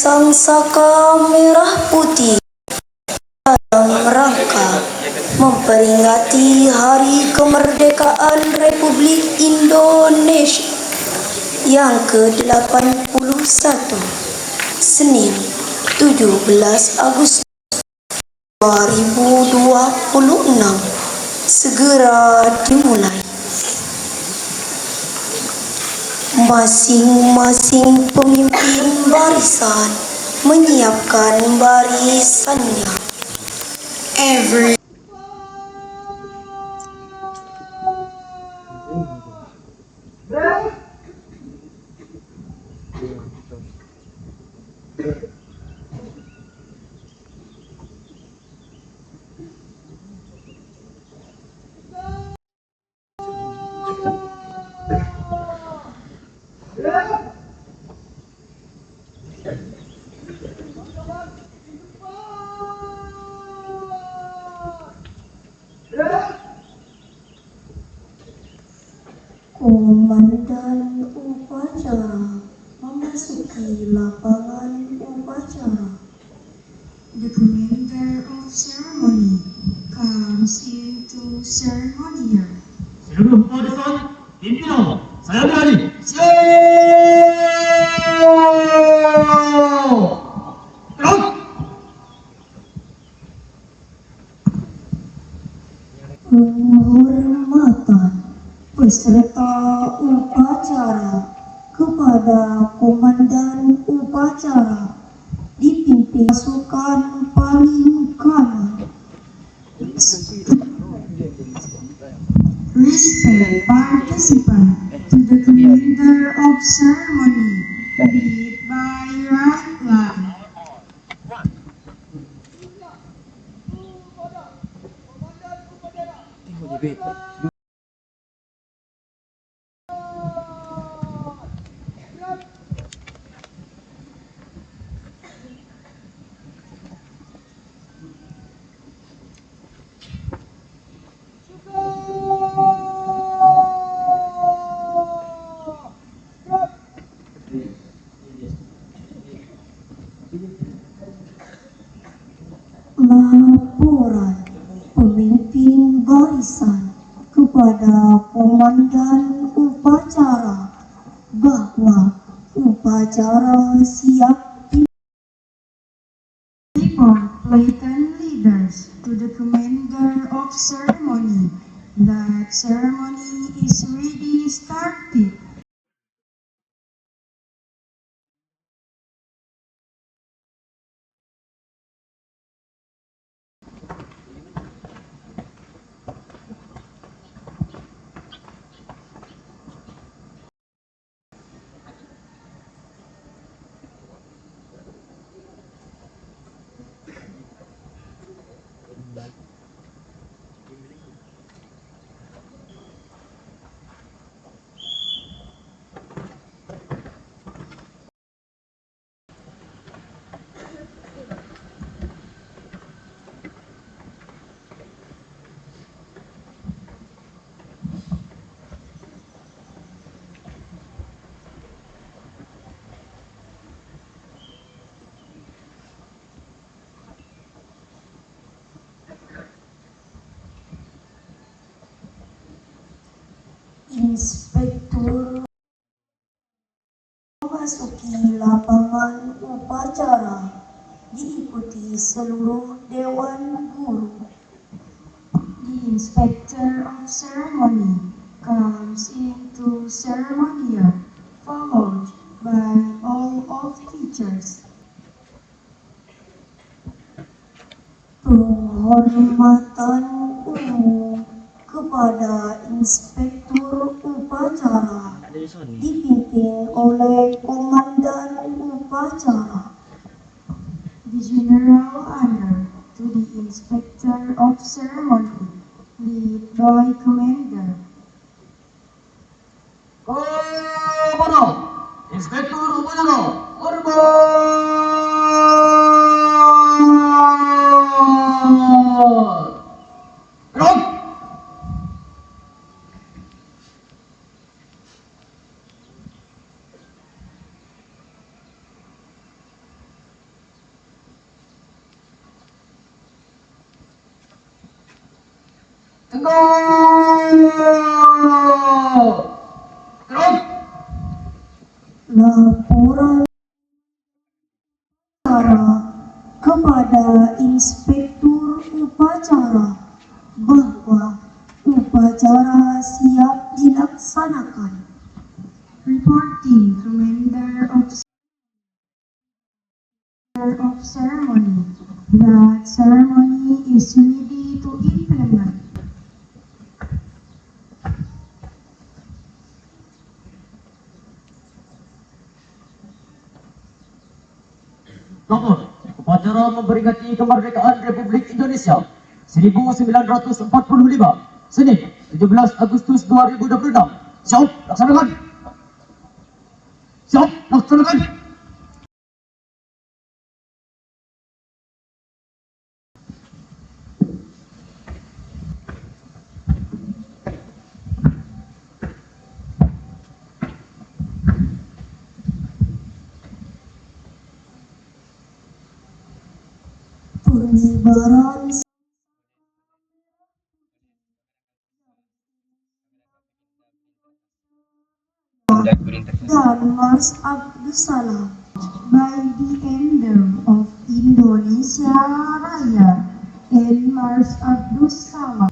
Sang Saka Merah Putih dalam rangka memperingati Hari Kemerdekaan Republik Indonesia yang ke-81, Senin 17 Agustus 2026 segera dimulai. Masing-masing pemimpin barisan menyiapkan barisannya. Komandan upacara memasuki lapangan upacara. The commander of ceremony comes into ceremonial. seluruh barisan pimpinan saya berani. Terus. Penghormatan peserta upacara kepada komandan upacara dipimpin pasukan paling kanan. Respect participant to the commander of ceremony, lead by right line. Laporan pemimpin barisan kepada komandan upacara bahwa upacara siap. Report platoon leaders to the commander of ceremony that ceremony is ready started. Inspektur memasuki lapangan upacara diikuti seluruh dewan guru. The inspector of ceremony comes into ceremonial, followed by all of teachers. Penghormatan umum kepada inspektur upacara dipimpin oleh komandan upacara. The general honor to the inspector of ceremony, lead by commander. Kepada inspektur upacara hormat. Terus. Tegak! Terus! Laporan kepada Inspektur Upacara bahwa upacara siap dilaksanakan. Reporting Commander of Ceremony that ceremony is ready to implement. Lapor, upacara memperingati kemerdekaan Republik Indonesia 1945, Senin 17 Agustus 2026. Siap, laksanakan. Siap, laksanakan. Pengibaran dan Mars Abdussalam By the anthem of Indonesia Raya and Mars Abdus Salam.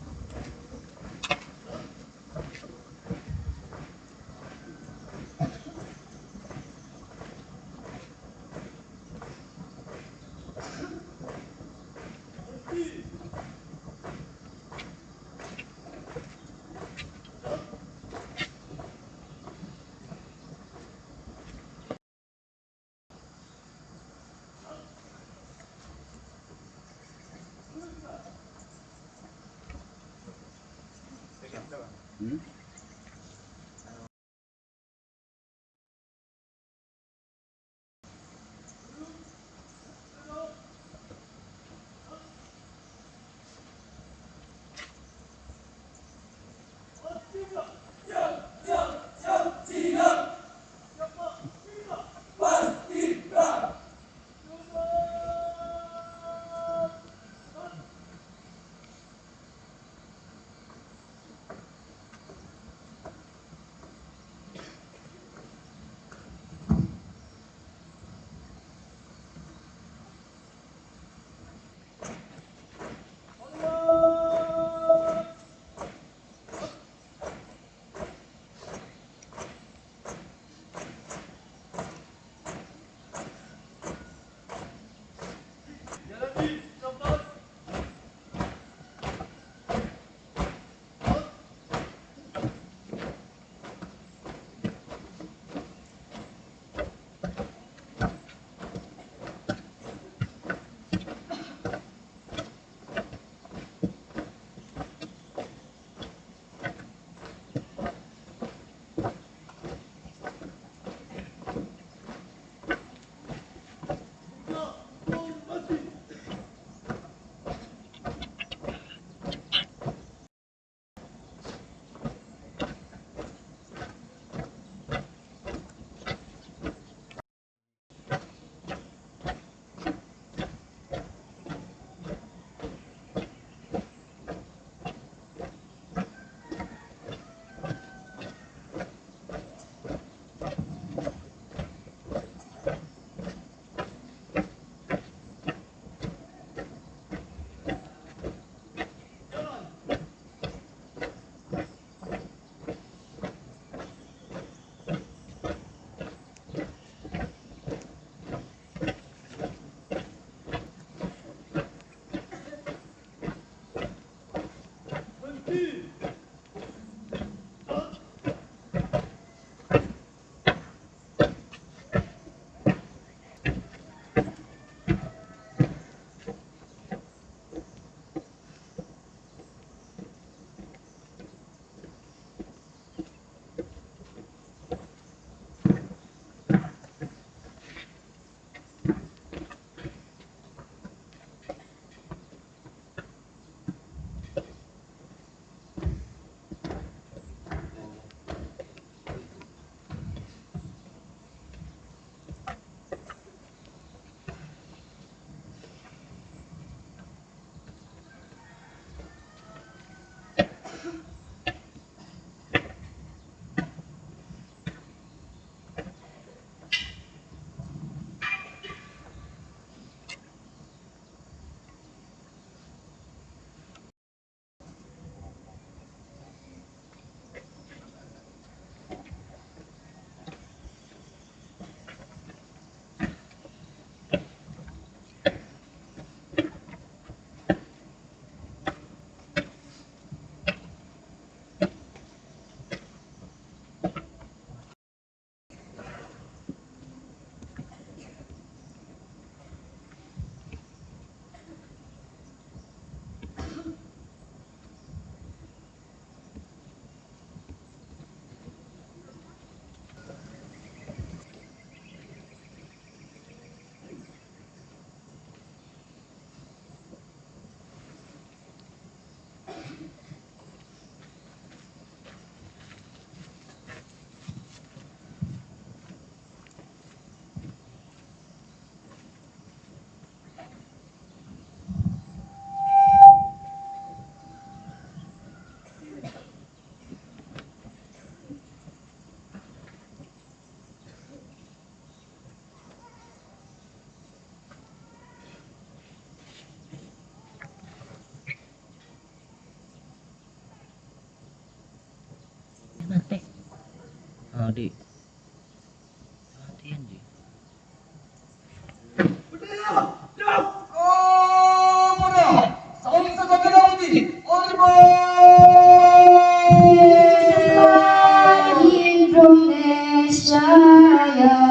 Dik. Latihan Ji. Indonesia Raya.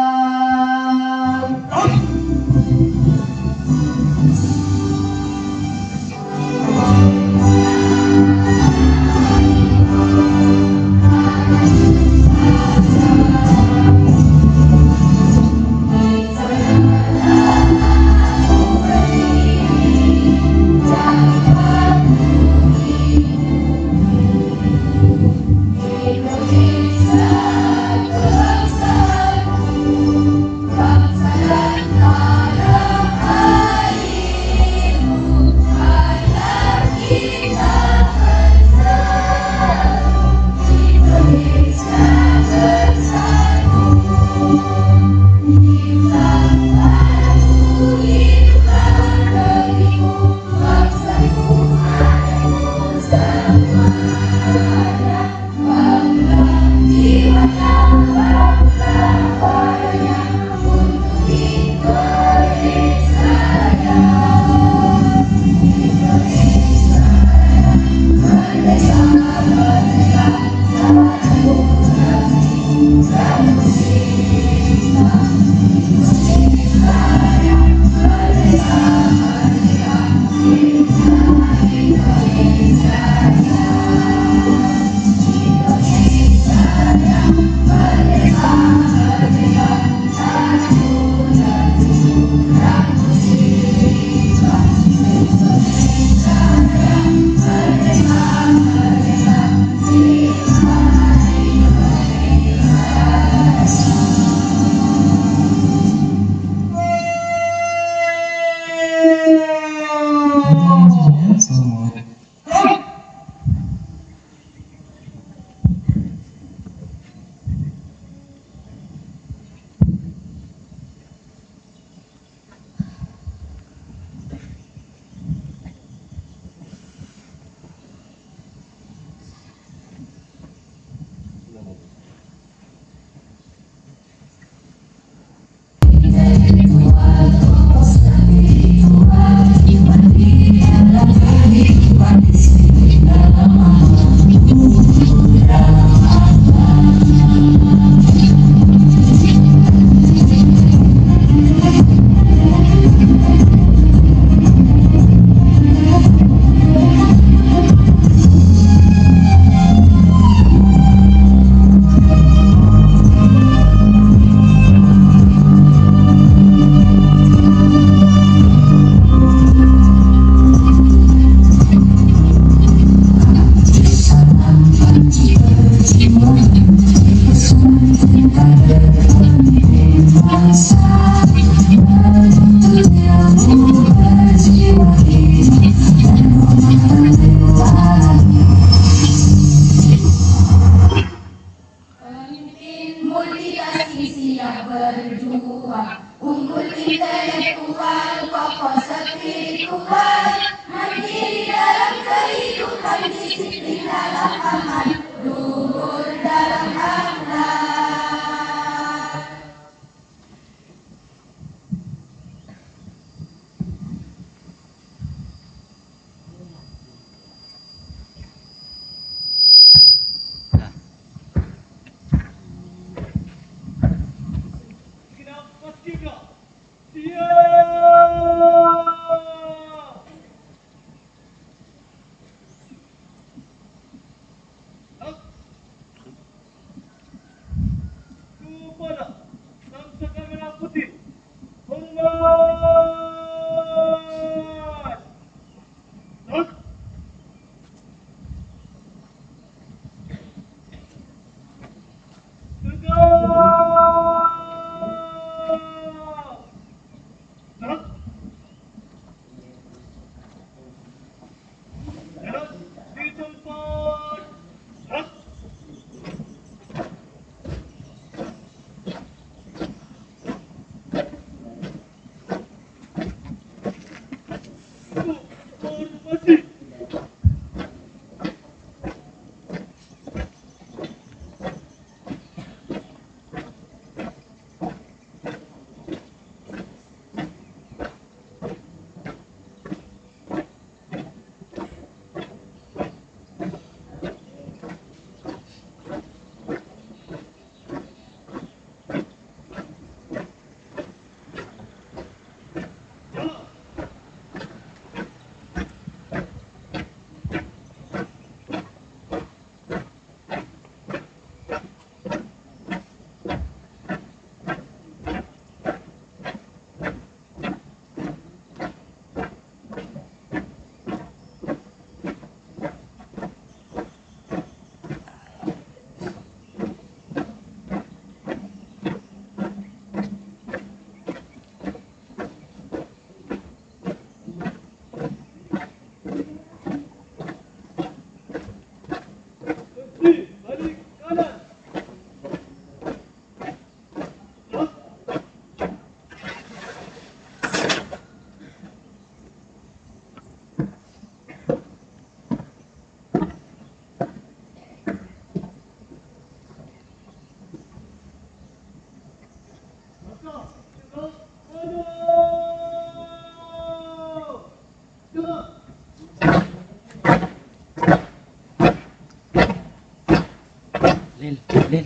Lil.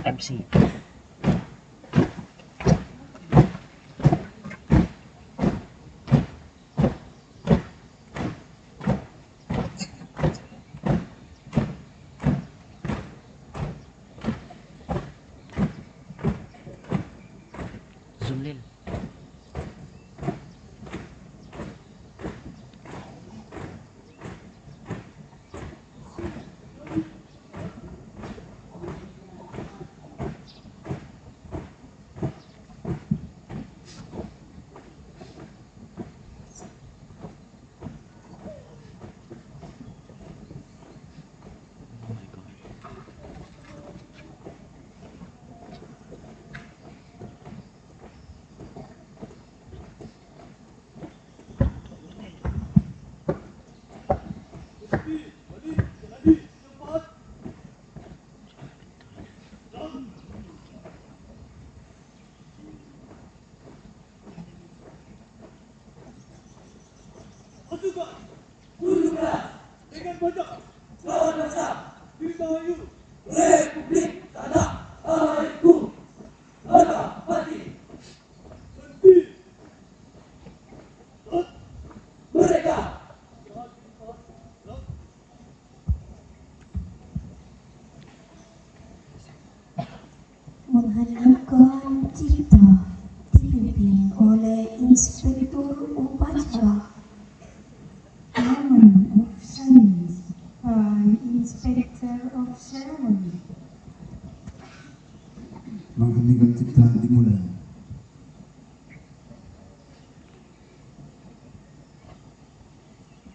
MC. Zoom Lil. Oh my God. Menghantarkan cipta dipimpin oleh Inspektur Upacara Ceremony of Science by Inspector of Ceremony. Mengheningkan cipta dimulai.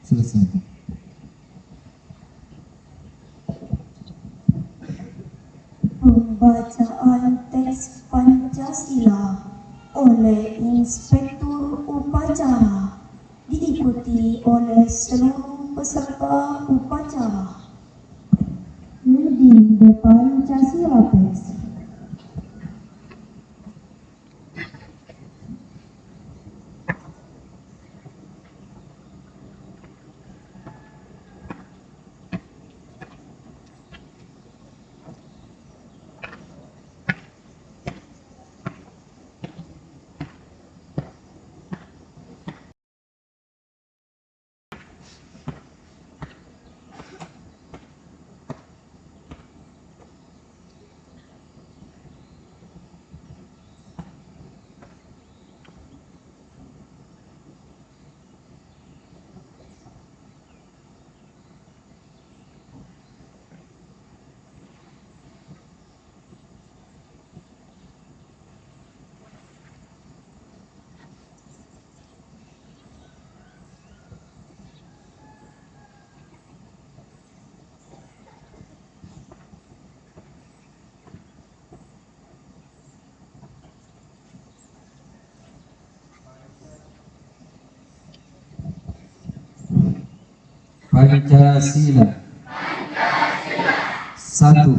Selesai. Pembacaan teks Pancasila oleh Inspektur Upacara diikuti oleh seluruh peserta upacara. Reading the Pancasila text. Pancasila. Satu.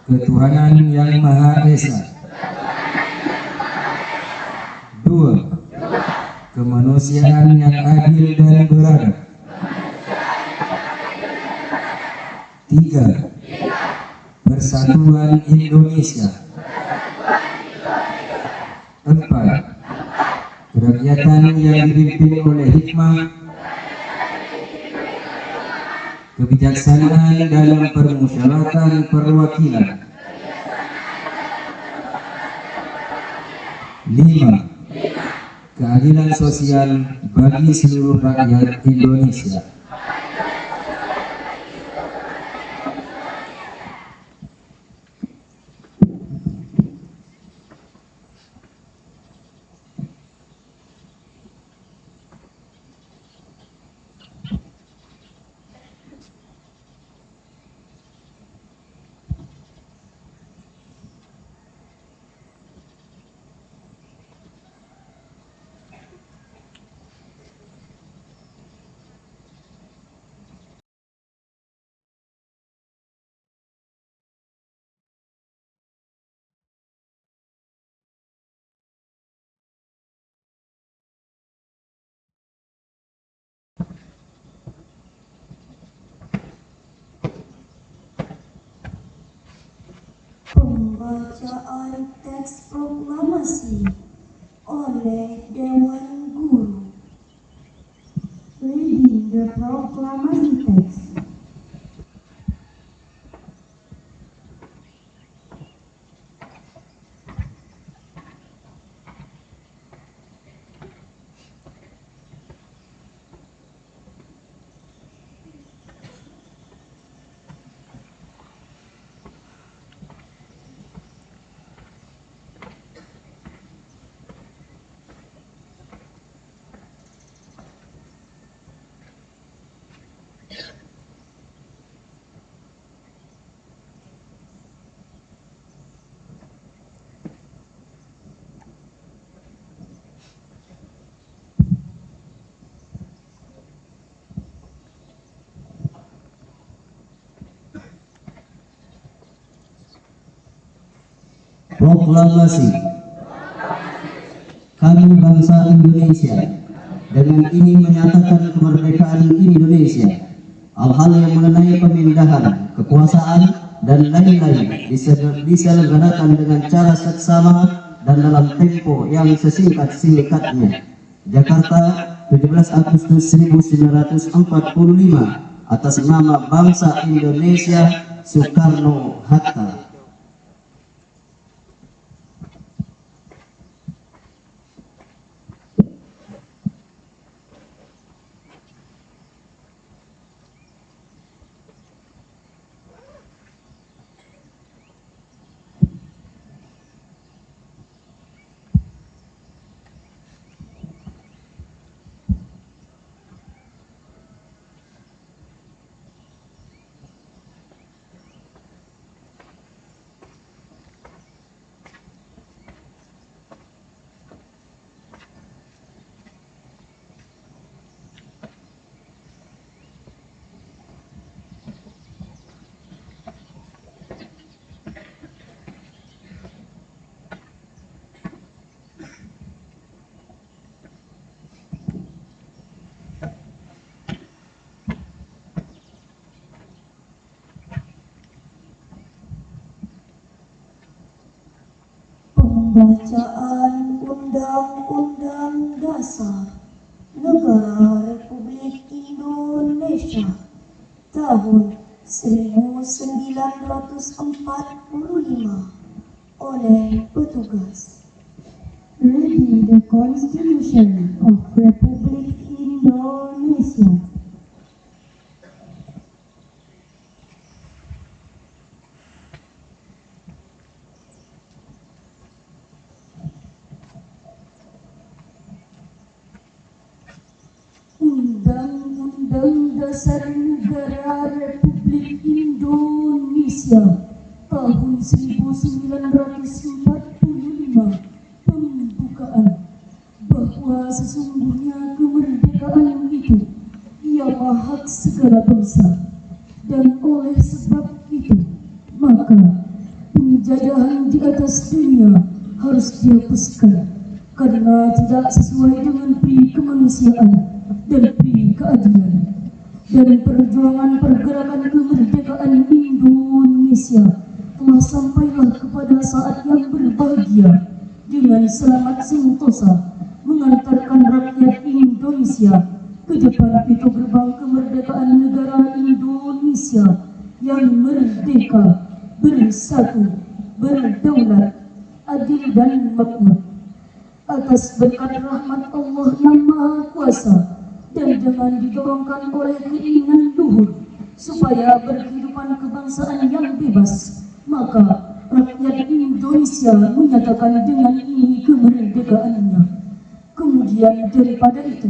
Ketuhanan yang Maha Esa. Dua. Kemanusiaan yang adil dan beradab. Tiga. Persatuan Indonesia. Empat. Kerakyatan yang dipimpin oleh hikmah, kebijaksanaan dalam permusyawaratan perwakilan. 5. Keadilan sosial bagi seluruh rakyat Indonesia. Pembacaan teks proklamasi oleh Dewan Guru. Reading the proclamation text. Proklamasi. Kami bangsa Indonesia dengan ini menyatakan kemerdekaan Indonesia. Hal-hal yang mengenai pemindahan, kekuasaan, dan lain-lain diselenggarakan dengan cara seksama dan dalam tempo yang sesingkat-singkatnya. Jakarta, 17 Agustus 1945, atas nama bangsa Indonesia, Soekarno-Hatta. Pembacaan Undang-Undang Dasar Negara Republik Indonesia tahun 1945 oleh petugas. Reading the Constitution of Republic Indonesia. Undang-Undang Dasar Negara Republik Indonesia tahun 1945 pembukaan bahwa sesungguhnya kemerdekaan itu ialah hak segala bangsa, dan oleh sebab itu maka penjajahan di atas dunia harus dihapuskan karena tidak sesuai dengan pri kemanusiaan dan pri keadilan. Dan perjuangan pergerakan kemerdekaan Indonesia telah sampailah kepada saat yang berbahagia dengan selamat sentosa mengantarkan rakyat Indonesia ke depan pintu gerbang kemerdekaan negara Indonesia yang merdeka, bersatu, berdaulat, adil dan makmur. Atas berkat rahmat Allah yang Maha Kuasa dan dengan didorongkan oleh keinginan luhur supaya berkehidupan kebangsaan yang bebas, maka rakyat Indonesia menyatakan dengan ini kemerdekaannya. Kemudian daripada itu,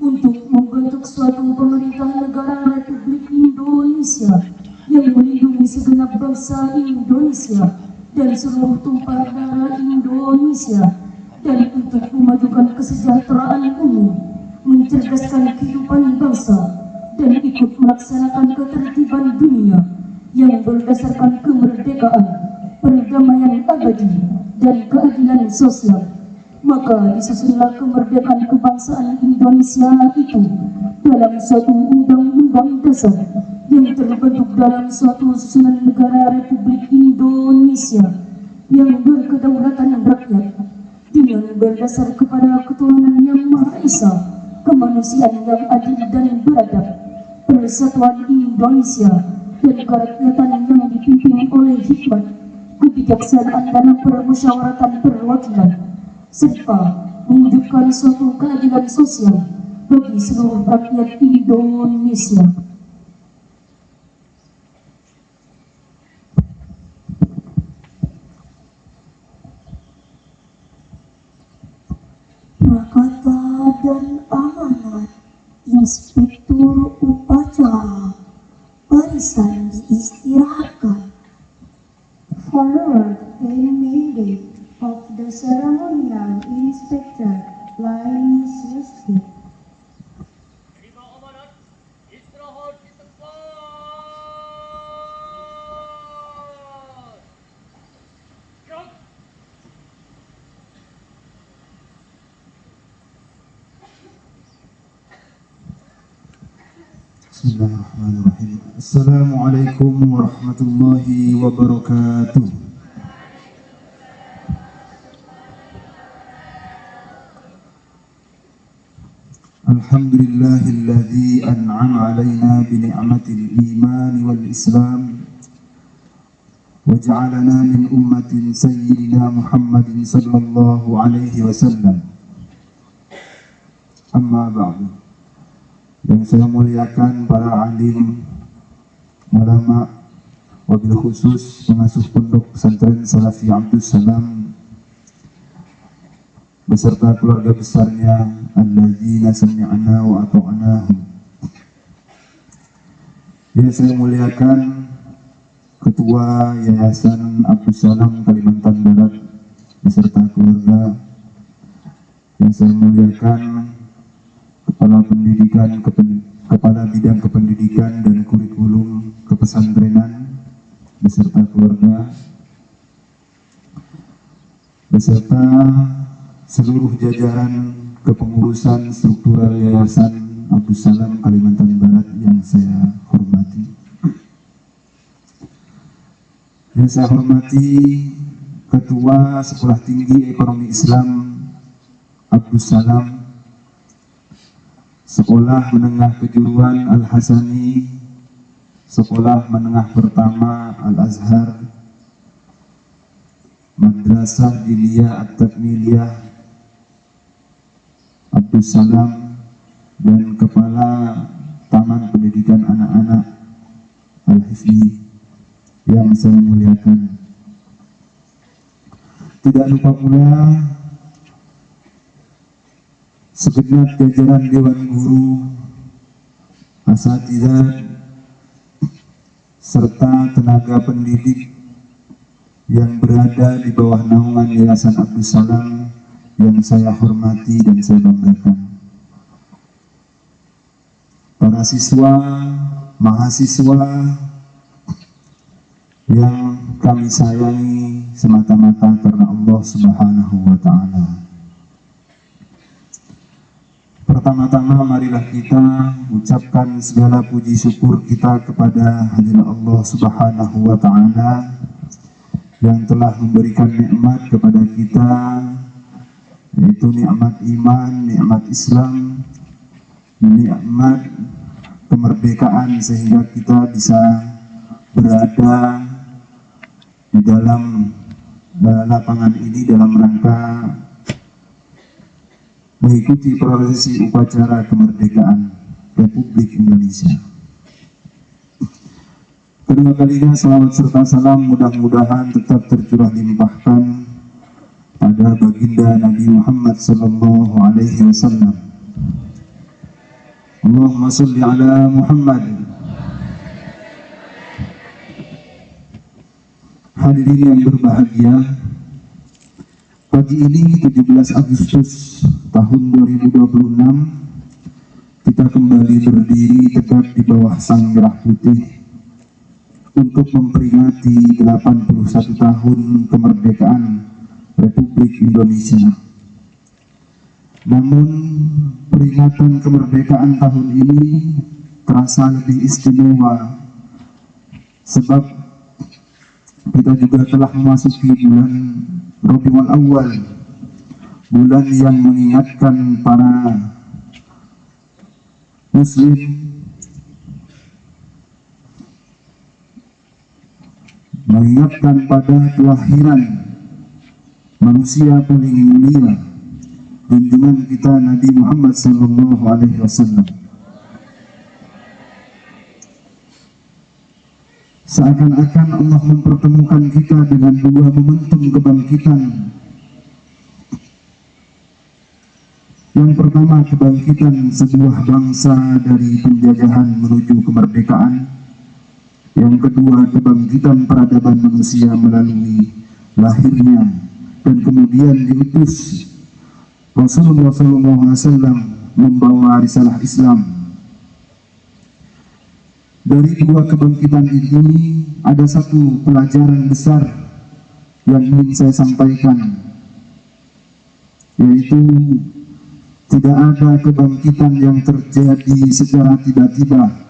untuk membentuk suatu pemerintah negara Republik Indonesia yang melindungi segenap bangsa Indonesia dan seluruh tumpah darah Indonesia, dan untuk memajukan kesejahteraan umum, mencerdaskan kehidupan bangsa, dan ikut melaksanakan ketertiban dunia yang berdasarkan kemerdekaan, perdamaian abadi, dan keadilan sosial. Maka disusunlah kemerdekaan kebangsaan Indonesia itu dalam suatu undang-undang dasar yang terbentuk dalam suatu susunan negara Republik Indonesia yang berkedaulatan rakyat dengan berdasar kepada ketuhanan yang Maha Esa, kemanusiaan yang adil dan beradab, persatuan Indonesia, dan kerakyatan yang dipimpin oleh hikmat, kebijaksanaan dalam permusyawaratan perwakilan, serta mewujudkan suatu keadilan sosial bagi seluruh rakyat Indonesia. Prakata dan amanat Inspektur Upacara barisan diistirahatkan. Forward and mandate of the ceremonial inspector lines listed. Terima amanat, istirahat di tempat. Gerak. Bismillahirrahmanirrahim. Assalamualaikum warahmatullahi wabarakatuh. Alhamdulillahilladzi an'ama alaina bi ni'matil iman wal islam wa ja'alana min ummatin sayyidina Muhammadin sallallahu alaihi wasallam. Amma ba'du. Yang saya muliakan para alim, ulama, wabil khusus pengasuh pondok pesantren Salafi Abdus Salam beserta keluarga besarnya alladzina sami'na wa ata'nahum. Yang saya muliakan Ketua Yayasan Abdus Salam Kalimantan Barat beserta keluarga. Yang saya muliakan Kepala Bidang Kependidikan dan Kurikulum Kepesantrenan beserta keluarga, beserta seluruh jajaran kepengurusan struktural Yayasan Abdus Salam Kalimantan Barat yang saya hormati. Yang saya hormati Ketua Sekolah Tinggi Ekonomi Islam Abdus Salam, Sekolah Menengah Kejuruan Al-Hasani, Sekolah Menengah Pertama Al-Azhar, Madrasah Diniyah At-Takmiliyah Abdus Salam, dan Kepala Taman Pendidikan Anak-anak Al-Hifni yang saya muliakan. Tidak lupa pula segenap jajaran Dewan Guru, asatidzah, serta tenaga pendidik yang berada di bawah naungan Yayasan Abdus Salam yang saya hormati dan saya banggakan. Para siswa, mahasiswa yang kami sayangi semata-mata karena Allah Subhanahu wa Ta'ala. Pertama-tama marilah kita ucapkan segala puji syukur kita kepada hadirat Allah Subhanahu wa Ta'ala yang telah memberikan nikmat kepada kita, yaitu nikmat iman, nikmat Islam, nikmat kemerdekaan, sehingga kita bisa berada di dalam lapangan ini dalam rangka mengikuti prosesi upacara kemerdekaan Republik Indonesia. Kedua kalinya salawat serta salam mudah-mudahan tetap tercurah limpahkan pada baginda Nabi Muhammad sallallahu alaihi wasallam. Allahumma shalli ala Muhammad. Hadirin yang berbahagia, pagi ini 17 Agustus tahun 2026 kita kembali berdiri tegak di bawah sang merah putih untuk memperingati 81 tahun kemerdekaan Republik Indonesia. Namun peringatan kemerdekaan tahun ini terasa lebih istimewa sebab kita juga telah memasuki bulan Rabiul Awal, bulan yang mengingatkan para muslim mengingatkan pada kelahiran manusia paling mulia, junjungan kita Nabi Muhammad sallallahu alaihi wasallam. Seakan-akan Allah mempertemukan kita dengan dua momentum kebangkitan. Yang pertama, kebangkitan sebuah bangsa dari penjajahan menuju kemerdekaan. Yang kedua, kebangkitan peradaban manusia melalui lahirnya dan kemudian diutus Rasulullah SAW membawa risalah Islam. Dari dua kebangkitan ini ada satu pelajaran besar yang ingin saya sampaikan, yaitu tidak ada kebangkitan yang terjadi secara tiba-tiba.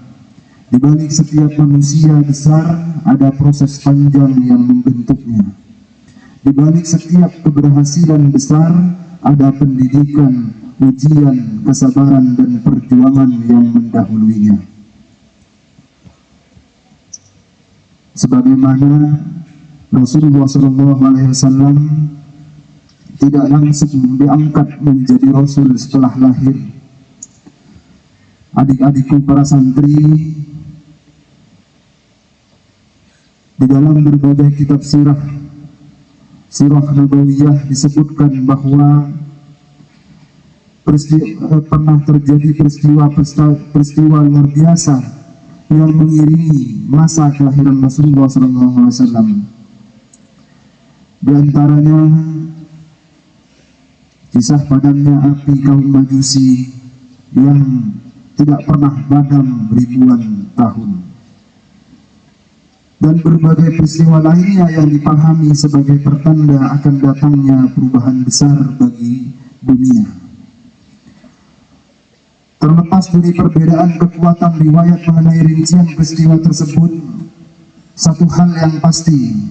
Di balik setiap manusia besar ada proses panjang yang membentuknya. Di balik setiap keberhasilan besar ada pendidikan, ujian, kesabaran, dan perjuangan yang mendahuluinya. Sebagaimana Rasulullah SAW tidak langsung diangkat menjadi Rasul setelah lahir. Adik-adikku para santri, di dalam berbagai kitab sirah Nabawiyah disebutkan bahwa pernah terjadi peristiwa luar biasa yang mengiringi masa kelahiran Rasulullah SAW. Di antaranya kisah padamnya api kaum Majusi yang tidak pernah padam ribuan tahun, dan berbagai peristiwa lainnya yang dipahami sebagai pertanda akan datangnya perubahan besar bagi dunia. Terlepas dari perbedaan kekuatan riwayat mengenai rincian peristiwa tersebut, satu hal yang pasti,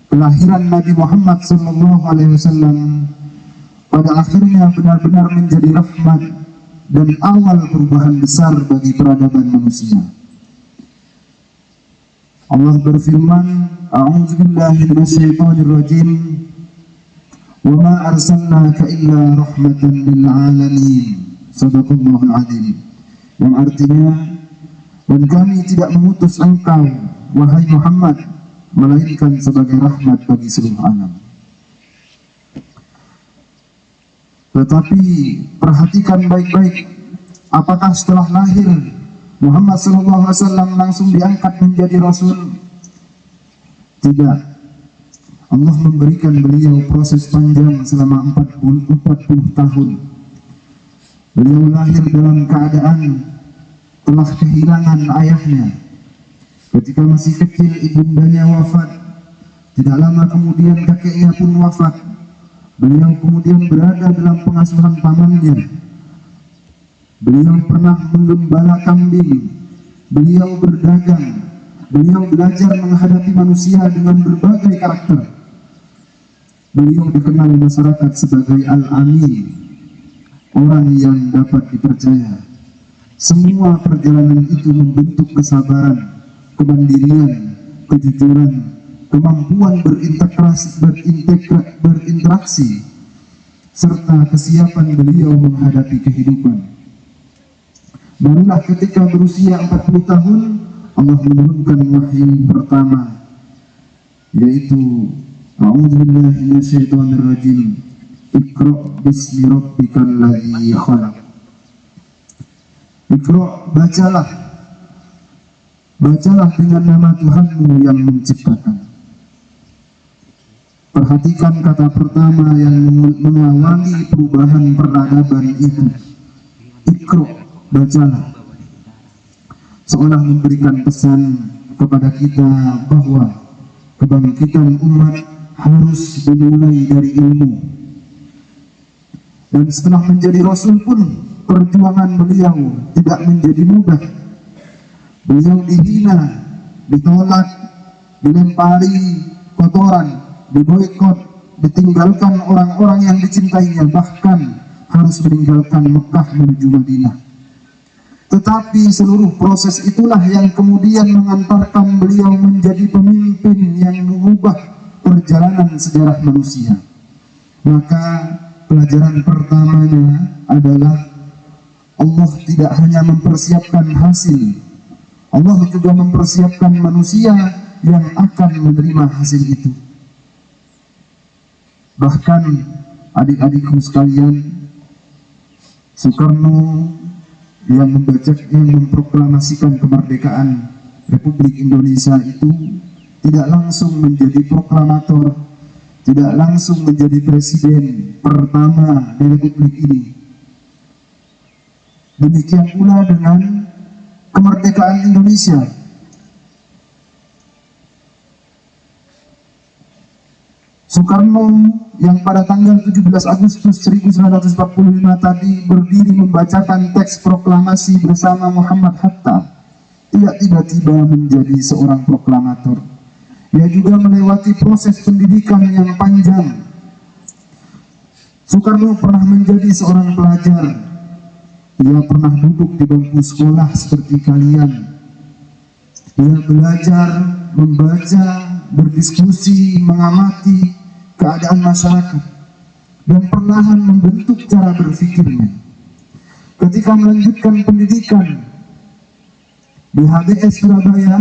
kelahiran Nabi Muhammad SAW pada akhirnya benar-benar menjadi rahmat dan awal perubahan besar bagi peradaban manusia. Allah berfirman, A'udzubillahi minasyaitonirrajim, wa ma arsalnaka illa rahmatan lil alamin. Sadaqallahul azim. Yang artinya, dan kami tidak mengutus engkau, wahai Muhammad, melainkan sebagai rahmat bagi seluruh alam. Tetapi perhatikan baik-baik, apakah setelah lahir Muhammad SAW langsung diangkat menjadi Rasul? Tidak. Allah memberikan beliau proses panjang selama 40 tahun. Beliau lahir dalam keadaan telah kehilangan ayahnya. Ketika masih kecil ibundanya wafat. Tidak lama kemudian kakeknya pun wafat. Beliau kemudian berada dalam pengasuhan pamannya. Beliau pernah menggembala kambing. Beliau berdagang. Beliau belajar menghadapi manusia dengan berbagai karakter. Beliau dikenal masyarakat sebagai Al-Amin, orang yang dapat dipercaya. Semua perjalanan itu membentuk kesabaran, kemandirian, kejujuran, kemampuan berinteraksi, serta kesiapan beliau menghadapi kehidupan. Barulah ketika berusia 40 tahun, Allah menurunkan wahyu pertama, yaitu A'udzubillahi minasyaitonirrajim. Iqra' bismi rabbikal ladzi khalaq. Iqra', bacalah dengan nama Tuhanmu yang menciptakan. Perhatikan kata pertama yang mengawali perubahan peradaban itu. Iqra', bacalah. Seolah memberikan pesan kepada kita bahwa kebangkitan umat harus dimulai dari ilmu. Dan setelah menjadi Rasul pun perjuangan beliau tidak menjadi mudah. Beliau dihina, ditolak, dilempari, kotoran, diboikot, ditinggalkan orang-orang yang dicintainya, bahkan harus meninggalkan Mekah menuju Madinah. Tetapi seluruh proses itulah yang kemudian mengantarkan beliau menjadi pemimpin yang mengubah perjalanan sejarah manusia. Maka pelajaran pertamanya adalah Allah tidak hanya mempersiapkan hasil, Allah juga mempersiapkan manusia yang akan menerima hasil itu. Bahkan adik-adikku sekalian, Soekarno yang memproklamasikan kemerdekaan Republik Indonesia itu tidak langsung menjadi proklamator, tidak langsung menjadi presiden pertama di Republik ini. Demikian pula dengan kemerdekaan Indonesia. Soekarno yang pada tanggal 17 Agustus 1945 tadi berdiri membacakan teks proklamasi bersama Muhammad Hatta, tidak tiba-tiba menjadi seorang proklamator. Ia juga melewati proses pendidikan yang panjang. Soekarno pernah menjadi seorang pelajar. Ia pernah duduk di bangku sekolah seperti kalian. Ia belajar, membaca, berdiskusi, mengamati keadaan masyarakat, dan perlahan membentuk cara berpikirnya. Ketika melanjutkan pendidikan di HBS Surabaya,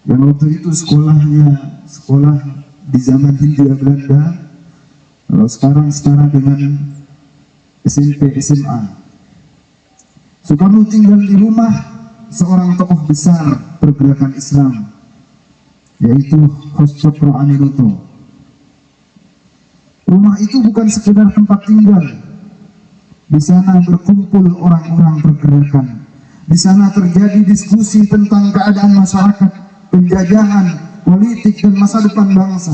yang waktu itu sekolah di zaman Hindia Belanda, kalau sekarang setara dengan SMP SMA. Soekarno tinggal di rumah seorang tokoh besar pergerakan Islam, yaitu Hos Cokro Aminoto. Rumah itu bukan sekedar tempat tinggal. Di sana berkumpul orang-orang pergerakan. Di sana terjadi diskusi tentang keadaan masyarakat, penjajahan, politik, dan masa depan bangsa.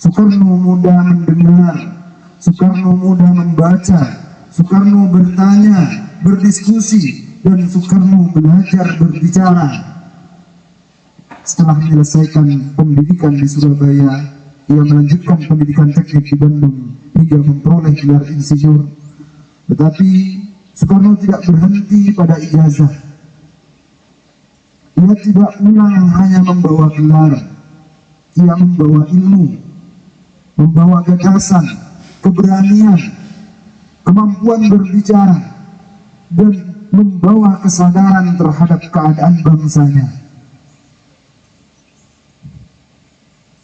Soekarno mudah mendengar, Soekarno mudah membaca, Soekarno bertanya, berdiskusi, dan Soekarno belajar berbicara. Setelah menyelesaikan pendidikan di Surabaya, ia melanjutkan pendidikan teknik di Bandung hingga memperoleh gelar insinyur. Tetapi Soekarno tidak berhenti pada ijazah. Ia tidak pulang hanya membawa gelar. Ia membawa ilmu, membawa gagasan, keberanian, kemampuan berbicara, dan membawa kesadaran terhadap keadaan bangsanya.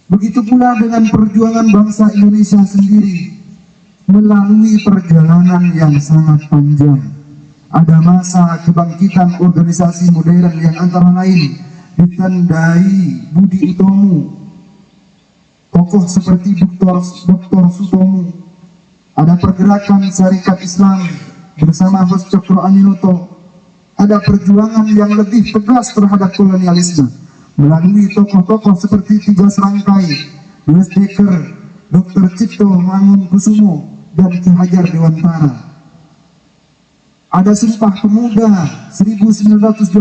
Begitu pula dengan perjuangan bangsa Indonesia sendiri melalui perjalanan yang sangat panjang. Ada masa kebangkitan organisasi modern yang antara lain ditandai Budi Utomo, tokoh seperti Dr. Sutomo. Ada pergerakan Syarikat Islam bersama Hos Cokro Aminoto. Ada perjuangan yang lebih tegas terhadap kolonialisme melalui tokoh-tokoh seperti Tiga Serangkai, Louis Dekker, Dr. Cipto Mangunkusumo, dan Ki Hajar Dewantara. Ada Sumpah Pemuda 1928,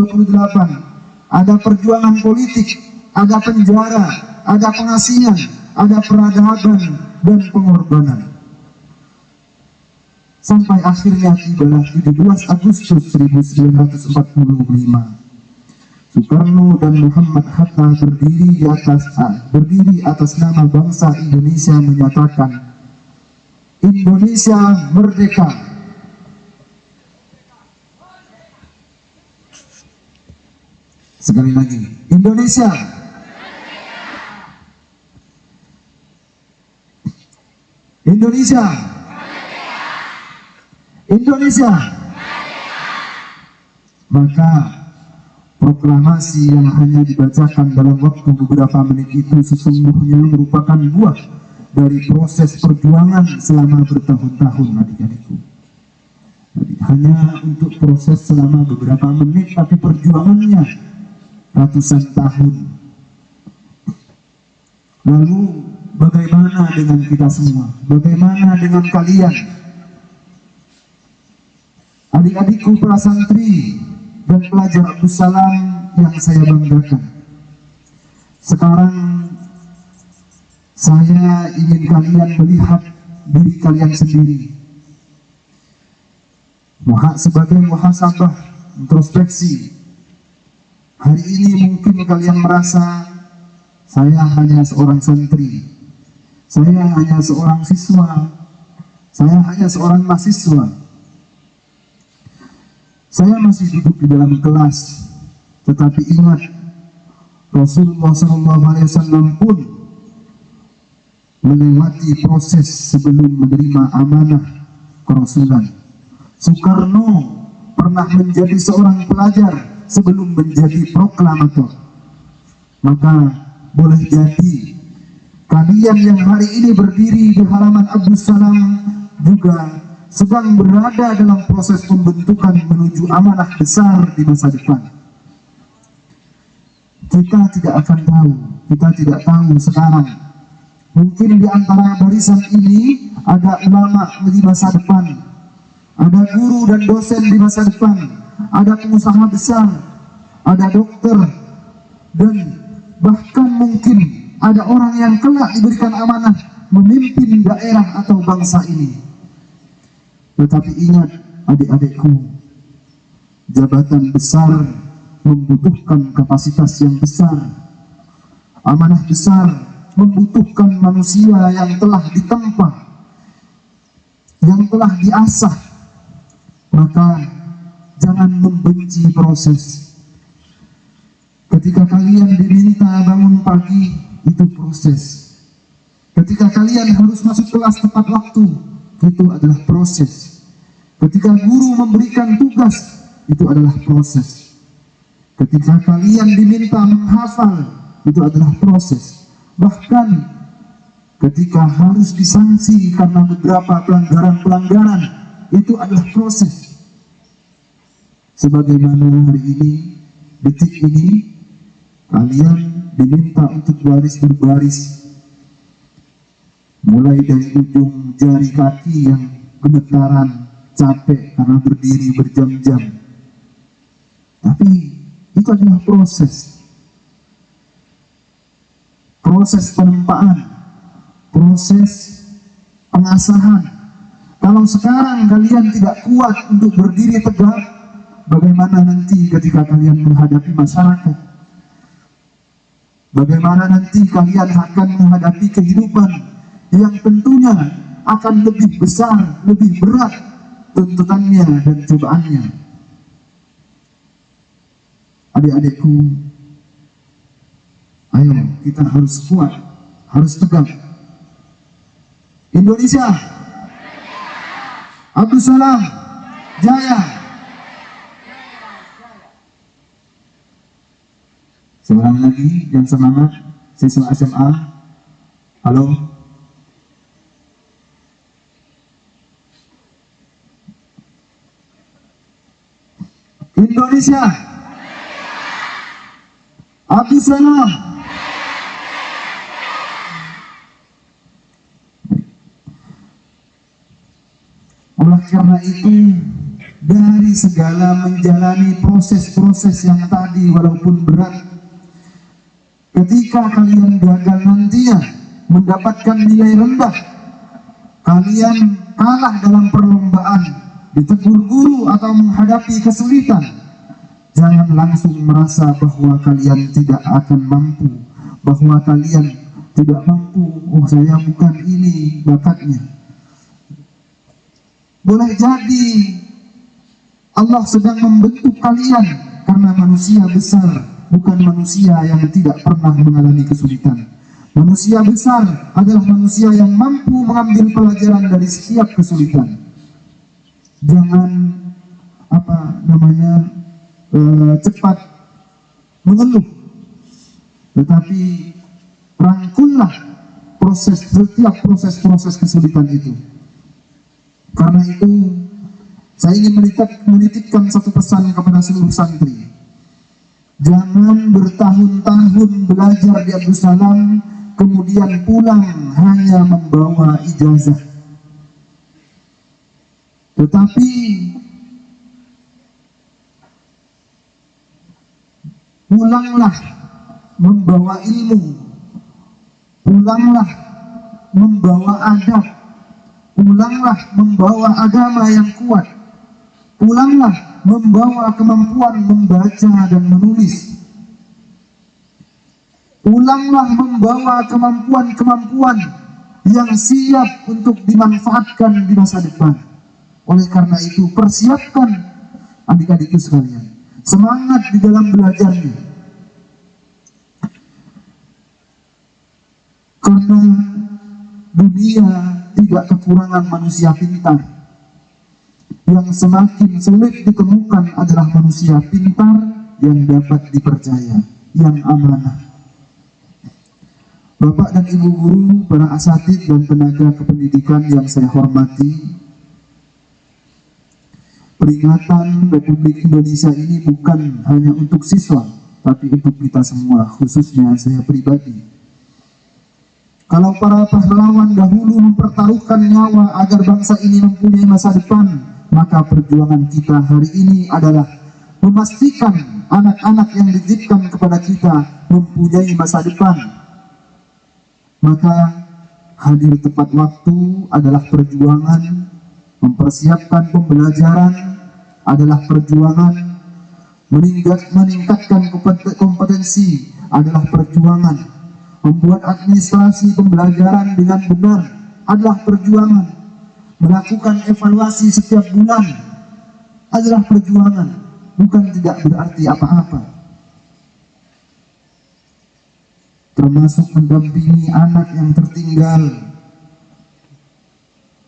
ada perjuangan politik, ada penjara, ada pengasingan, ada peradaban, dan pengorbanan. Sampai akhirnya tibalah 17 Agustus 1945. Soekarno dan Muhammad Hatta berdiri atas nama bangsa Indonesia menyatakan Indonesia merdeka. Sekali lagi, Indonesia Indonesia Indonesia. Maka proklamasi yang hanya dibacakan dalam waktu beberapa menit itu sesungguhnya merupakan buah dari proses perjuangan selama bertahun-tahun, adik-adikku. Jadi, hanya untuk proses selama beberapa menit, tapi perjuangannya ratusan tahun. Lalu bagaimana dengan kita semua? Bagaimana dengan kalian? Adik-adikku prasantri dan pelajar Abdus Salam yang saya banggakan. Sekarang Saya ingin kalian melihat diri kalian sendiri. Sebagai muhasabah, introspeksi. Hari ini mungkin kalian merasa saya hanya seorang santri, saya hanya seorang siswa, saya hanya seorang mahasiswa. Saya masih duduk di dalam kelas, tetapi ingat Rasulullah SAW pun melewati proses sebelum menerima amanah kerasulan. Soekarno pernah menjadi seorang pelajar sebelum menjadi proklamator. Maka boleh jadi kalian yang hari ini berdiri di halaman Abdus Salam juga sedang berada dalam proses pembentukan menuju amanah besar di masa depan. Kita tidak akan tahu, kita tidak tahu sekarang. Mungkin di antara barisan ini ada ulama di masa depan, ada guru dan dosen di masa depan, ada pengusaha besar, ada dokter, dan bahkan mungkin ada orang yang kelak diberikan amanah memimpin daerah atau bangsa ini. Tetapi ingat adik-adikku, jabatan besar membutuhkan kapasitas yang besar. Amanah besar membutuhkan manusia yang telah ditempa, yang telah diasah. Maka jangan membenci proses. Ketika kalian diminta bangun pagi, itu proses. Ketika kalian harus masuk kelas tepat waktu, itu adalah proses. Ketika guru memberikan tugas, itu adalah proses. Ketika kalian diminta menghafal, itu adalah proses. Bahkan ketika harus disanksi karena beberapa pelanggaran-pelanggaran, itu adalah proses. Sebagaimana hari ini, detik ini, kalian diminta untuk baris berbaris, mulai dari ujung jari kaki yang gemetaran, capek karena berdiri berjam-jam. Tapi itu adalah proses. Proses penempaan, proses pengasahan. Kalau sekarang kalian tidak kuat untuk berdiri tegak, bagaimana nanti ketika kalian menghadapi masyarakat? Bagaimana nanti kalian akan menghadapi kehidupan yang tentunya akan lebih besar, lebih berat tuntutannya dan cobaannya? Adik-adikku, ayo kita harus kuat, harus tegak. Indonesia, Abdus Salam, Jaya. Seorang lagi yang semangat, siswa SMA. Halo. Indonesia, Abdus Salam. Oleh karena itu, dari segala menjalani proses-proses yang tadi walaupun berat, ketika kalian gagal nantinya mendapatkan nilai rendah, kalian kalah dalam perlombaan, ditegur guru atau menghadapi kesulitan, jangan langsung merasa bahwa kalian tidak akan mampu, bahwa kalian tidak mampu. Oh, saya bukan ini bakatnya. Boleh jadi Allah sedang membentuk kalian karena manusia besar bukan manusia yang tidak pernah mengalami kesulitan. Manusia besar adalah manusia yang mampu mengambil pelajaran dari setiap kesulitan. Jangan cepat mengeluh, tetapi rangkullah setiap proses kesulitan itu. Karena itu saya ingin menitipkan satu pesan kepada seluruh santri. Jangan bertahun-tahun belajar di Abdus Salam kemudian pulang hanya membawa ijazah. Tetapi pulanglah membawa ilmu, pulanglah membawa adab, pulanglah membawa agama yang kuat, pulanglah membawa kemampuan membaca dan menulis, pulanglah membawa kemampuan-kemampuan yang siap untuk dimanfaatkan di masa depan. Oleh karena itu, persiapkan adik-adikku sekalian, semangat di dalam belajarnya. Karena dunia tidak kekurangan manusia pintar. Yang semakin sulit ditemukan adalah manusia pintar yang dapat dipercaya, yang amanah. Bapak dan Ibu guru, para asatidz dan tenaga kependidikan yang saya hormati, peringatan Republik Indonesia ini bukan hanya untuk siswa, tapi untuk kita semua, khususnya saya pribadi. Kalau para pahlawan dahulu mempertaruhkan nyawa agar bangsa ini mempunyai masa depan, maka perjuangan kita hari ini adalah memastikan anak-anak yang dititipkan kepada kita mempunyai masa depan. Maka hadir tepat waktu adalah perjuangan, mempersiapkan pembelajaran adalah perjuangan, meningkatkan kompetensi adalah perjuangan, membuat administrasi pembelajaran dengan benar adalah perjuangan, melakukan evaluasi setiap bulan adalah perjuangan, bukan tidak berarti apa-apa. Termasuk mendampingi anak yang tertinggal,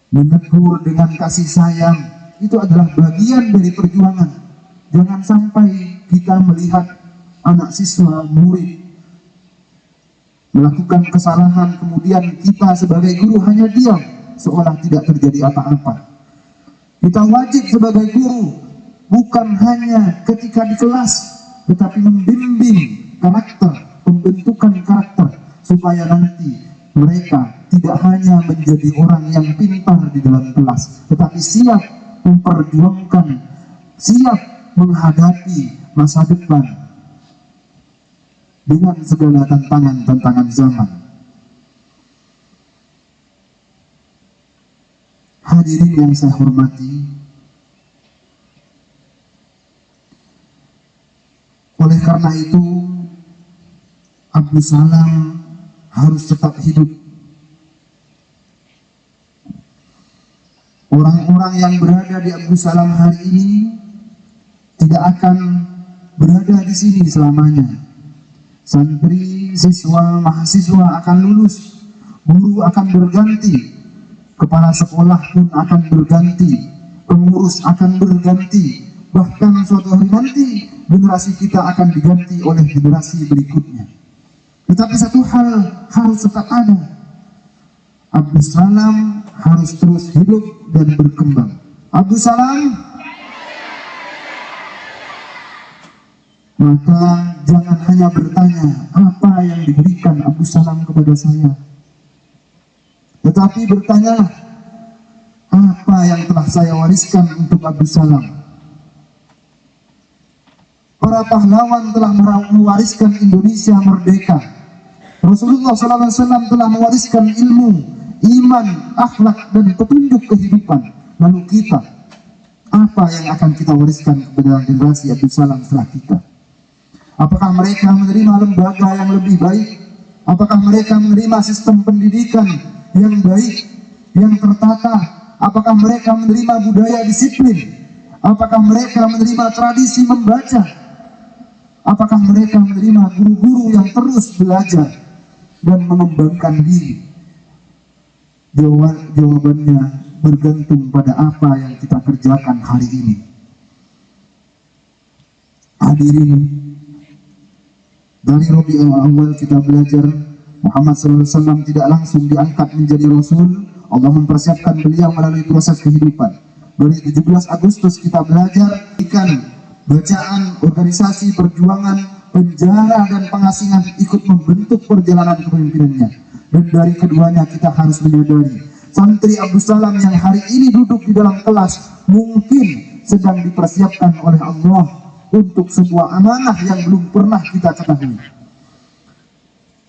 menegur dengan kasih sayang, itu adalah bagian dari perjuangan. Jangan sampai kita melihat anak siswa, murid melakukan kesalahan, kemudian kita sebagai guru hanya diam, seolah tidak terjadi apa-apa. Kita wajib sebagai guru bukan hanya ketika di kelas, tetapi membimbing karakter, pembentukan karakter, supaya nanti mereka tidak hanya menjadi orang yang pintar di dalam kelas, tetapi siap memperjuangkan, siap menghadapi masa depan dengan segala tantangan-tantangan zaman. Hadirin yang saya hormati, oleh karena itu Abdus Salam harus tetap hidup. Orang-orang yang berada di Abdus Salam hari ini tidak akan berada di sini selamanya. Santri, siswa, mahasiswa akan lulus, guru akan berganti, kepala sekolah pun akan berganti, pengurus akan berganti, bahkan suatu hari nanti generasi kita akan diganti oleh generasi berikutnya. Tetapi satu hal harus tetap ada, Abdus Salam harus terus hidup dan berkembang. Abdus Salam, maka jangan hanya bertanya apa yang diberikan Abdus Salam kepada saya, tetapi bertanyalah apa yang telah saya wariskan untuk Abdus Salam. Para pahlawan telah mewariskan Indonesia merdeka. Rasulullah SAW telah mewariskan ilmu, iman, akhlak, dan petunjuk kehidupan. Lalu kita, apa yang akan kita wariskan kepada generasi Abdus Salam setelah kita? Apakah mereka menerima lembaga yang lebih baik? Apakah mereka menerima sistem pendidikan yang baik, yang tertata? Apakah mereka menerima budaya disiplin? Apakah mereka menerima tradisi membaca? Apakah mereka menerima guru-guru yang terus belajar dan mengembangkan diri? Jawabannya bergantung pada apa yang kita kerjakan hari ini. Hadirin, dari Rabiul Awal kita belajar Muhammad SAW tidak langsung diangkat menjadi Rasul. Allah mempersiapkan beliau melalui proses kehidupan. Dari 17 Agustus kita belajar ikan bacaan, organisasi, perjuangan, penjara, dan pengasingan ikut membentuk perjalanan kepemimpinannya. Dan dari keduanya kita harus menyadari, santri Abdus Salam yang hari ini duduk di dalam kelas mungkin sedang dipersiapkan oleh Allah untuk sebuah amanah yang belum pernah kita ketahui.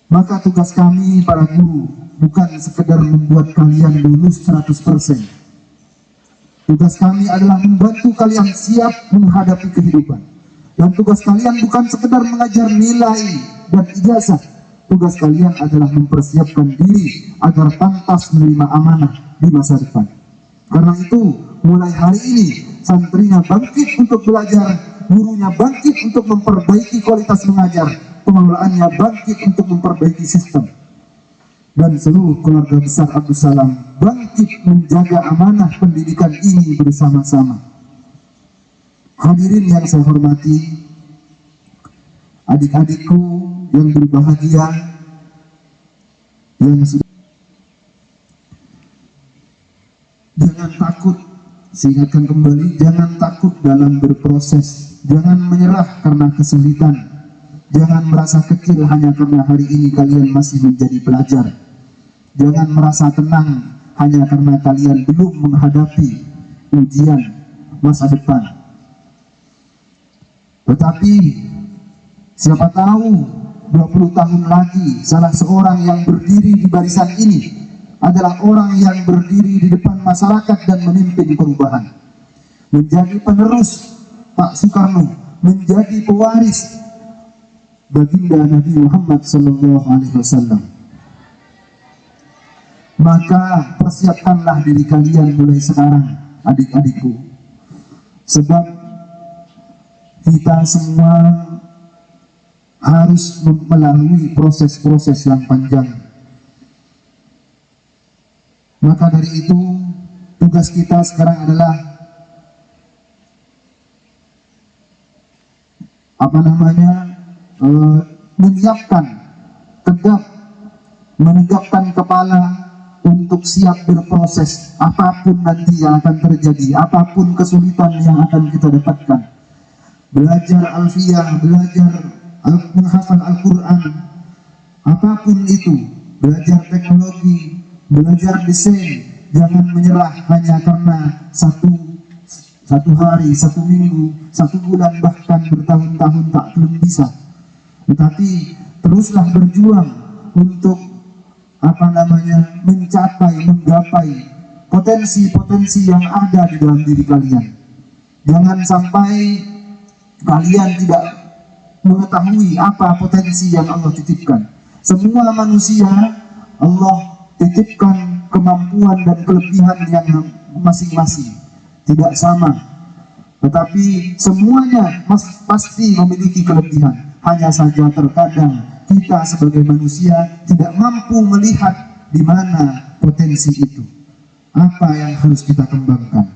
Maka tugas kami para guru bukan sekedar membuat kalian lulus 100%. Tugas kami adalah membantu kalian siap menghadapi kehidupan. Dan tugas kalian bukan sekedar mengajar nilai dan ijazah. Tugas kalian adalah mempersiapkan diri agar pantas menerima amanah di masa depan. Karena itu, mulai hari ini, santrinya bangkit untuk belajar, gurunya bangkit untuk memperbaiki kualitas mengajar, pengelolaannya bangkit untuk memperbaiki sistem. Dan seluruh keluarga besar Abdus Salam bangkit menjaga amanah pendidikan ini bersama-sama. Hadirin yang saya hormati, adik-adikku yang berbahagia, yang sudah, jangan takut, saya ingatkan kembali, jangan takut dalam berproses, jangan menyerah karena kesulitan, jangan merasa kecil hanya karena hari ini kalian masih menjadi pelajar, jangan merasa tenang hanya karena kalian belum menghadapi ujian masa depan. Tetapi siapa tahu 20 tahun lagi salah seorang yang berdiri di barisan ini adalah orang yang berdiri di depan masyarakat dan memimpin perubahan, menjadi penerus Pak Soekarno, menjadi pewaris baginda Nabi Muhammad SAW. Maka persiapkanlah diri kalian mulai sekarang, adik-adikku, sebab kita semua harus melalui proses-proses yang panjang. Maka dari itu, tugas kita sekarang adalah menyiapkan tegak, menegakkan kepala untuk siap berproses apapun nanti yang akan terjadi, apapun kesulitan yang akan kita dapatkan. Belajar alfiyah, belajar menghafal Al-Quran, apapun itu, belajar teknologi, belajar desain, jangan menyerah hanya karena satu hari, 1 minggu, 1 bulan, bahkan bertahun-tahun tak belum bisa. Tetapi teruslah berjuang untuk menggapai potensi-potensi yang ada di dalam diri kalian. Jangan sampai kalian tidak mengetahui apa potensi yang Allah titipkan. Semua manusia Allah titipkan kemampuan dan kelebihan yang masing-masing, tidak sama. Tetapi semuanya pasti memiliki kelebihan. Hanya saja terkadang kita sebagai manusia tidak mampu melihat di mana potensi itu. Apa yang harus kita kembangkan.